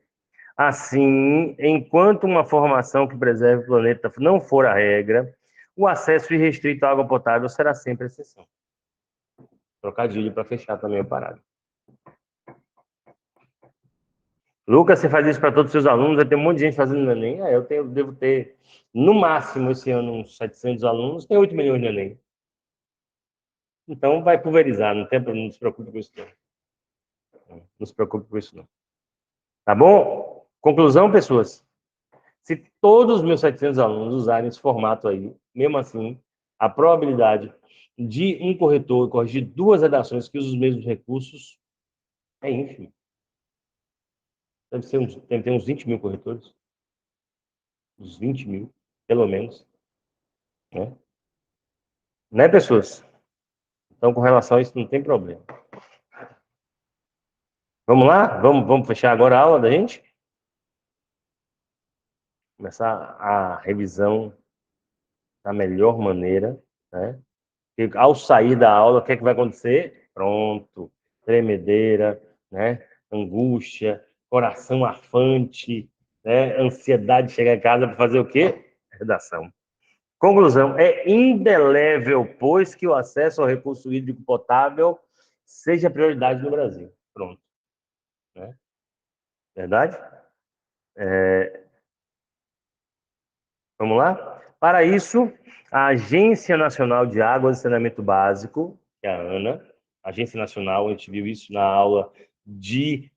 Speaker 1: Assim, enquanto uma formação que preserve o planeta não for a regra, o acesso irrestrito à água potável será sempre exceção. Trocadilho para fechar também o parágrafo. Lucas, você faz isso para todos os seus alunos? Vai ter um monte de gente fazendo no Enem? Devo ter, no máximo, esse ano, uns 700 alunos. Tem 8 milhões no Enem. Então, vai pulverizar. Não se preocupe com isso, não. Não se preocupe com isso, não. Tá bom? Conclusão, pessoas. Se todos os meus 700 alunos usarem esse formato aí, mesmo assim, a probabilidade de um corretor corrigir 2 redações que usam os mesmos recursos é ínfima. Deve ter uns 20 mil corretores. Uns 20 mil, pelo menos. Né? Né, pessoas? Então, com relação a isso, não tem problema. Vamos lá? Vamos fechar agora a aula da gente? Começar a revisão da melhor maneira, né? E ao sair da aula, o que é que vai acontecer? Pronto. Tremedeira, né? Angústia, coração afante, né? Ansiedade de chegar em casa para fazer o quê? Redação. Conclusão, é indelével, pois, que o acesso ao recurso hídrico potável seja prioridade no Brasil. Pronto. Né? Verdade? Vamos lá? Para isso, a Agência Nacional de Águas e Saneamento Básico, que é a ANA, Agência Nacional, a gente viu isso na aula de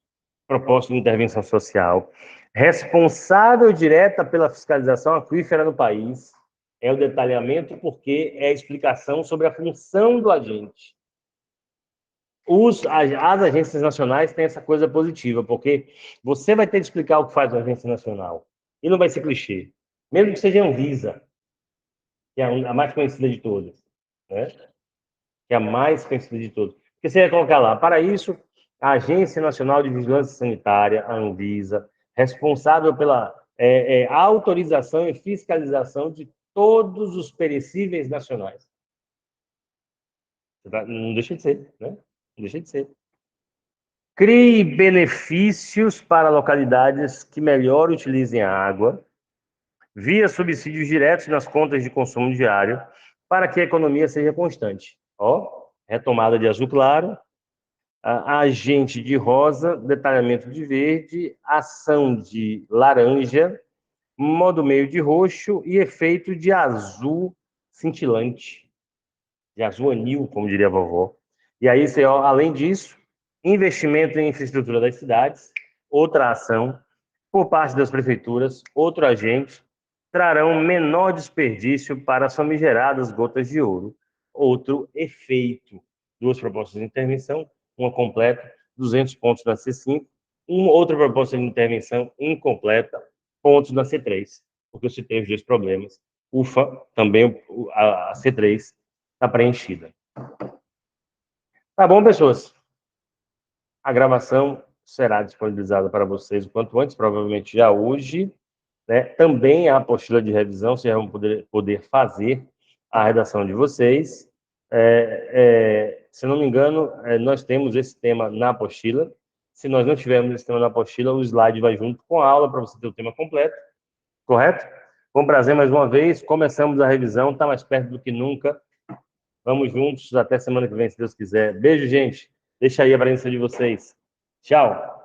Speaker 1: proposta de intervenção social, responsável direta pela fiscalização aquífera no país, é o detalhamento porque é a explicação sobre a função do agente. As agências nacionais têm essa coisa positiva, porque você vai ter que explicar o que faz uma agência nacional. E não vai ser clichê. Mesmo que seja a Anvisa, que é a mais conhecida de todas, né? Que é a mais conhecida de todas. Porque você vai colocar lá, para isso, a Agência Nacional de Vigilância Sanitária, a Anvisa, responsável pela autorização e fiscalização de todos os perecíveis nacionais. Não deixa de ser, né? Não deixa de ser. Crie benefícios para localidades que melhor utilizem a água, via subsídios diretos nas contas de consumo diário, para que a economia seja constante. Ó, retomada de azul claro, agente de rosa, detalhamento de verde, ação de laranja, modo meio de roxo e efeito de azul cintilante, de azul anil, como diria a vovó. E aí, além disso, investimento em infraestrutura das cidades, outra ação, por parte das prefeituras, outro agente, trarão menor desperdício para as famigeradas gotas de ouro. Outro efeito. Duas propostas de intervenção, uma completa, 200 pontos na C5, uma outra proposta de intervenção incompleta, pontos na C3, porque eu citei os dois problemas. Ufa, também a C3 está preenchida. Tá bom, pessoas? A gravação será disponibilizada para vocês o quanto antes, provavelmente já hoje. Né? Também a apostila de revisão, vocês vão poder fazer a redação de vocês. Se não me engano, nós temos esse tema na apostila. Se nós não tivermos esse tema na apostila, o slide vai junto com a aula para você ter o tema completo. Correto? Com prazer mais uma vez. Começamos a revisão, está mais perto do que nunca. Vamos juntos, até semana que vem, se Deus quiser. Beijo, gente. Deixa aí a presença de vocês. Tchau.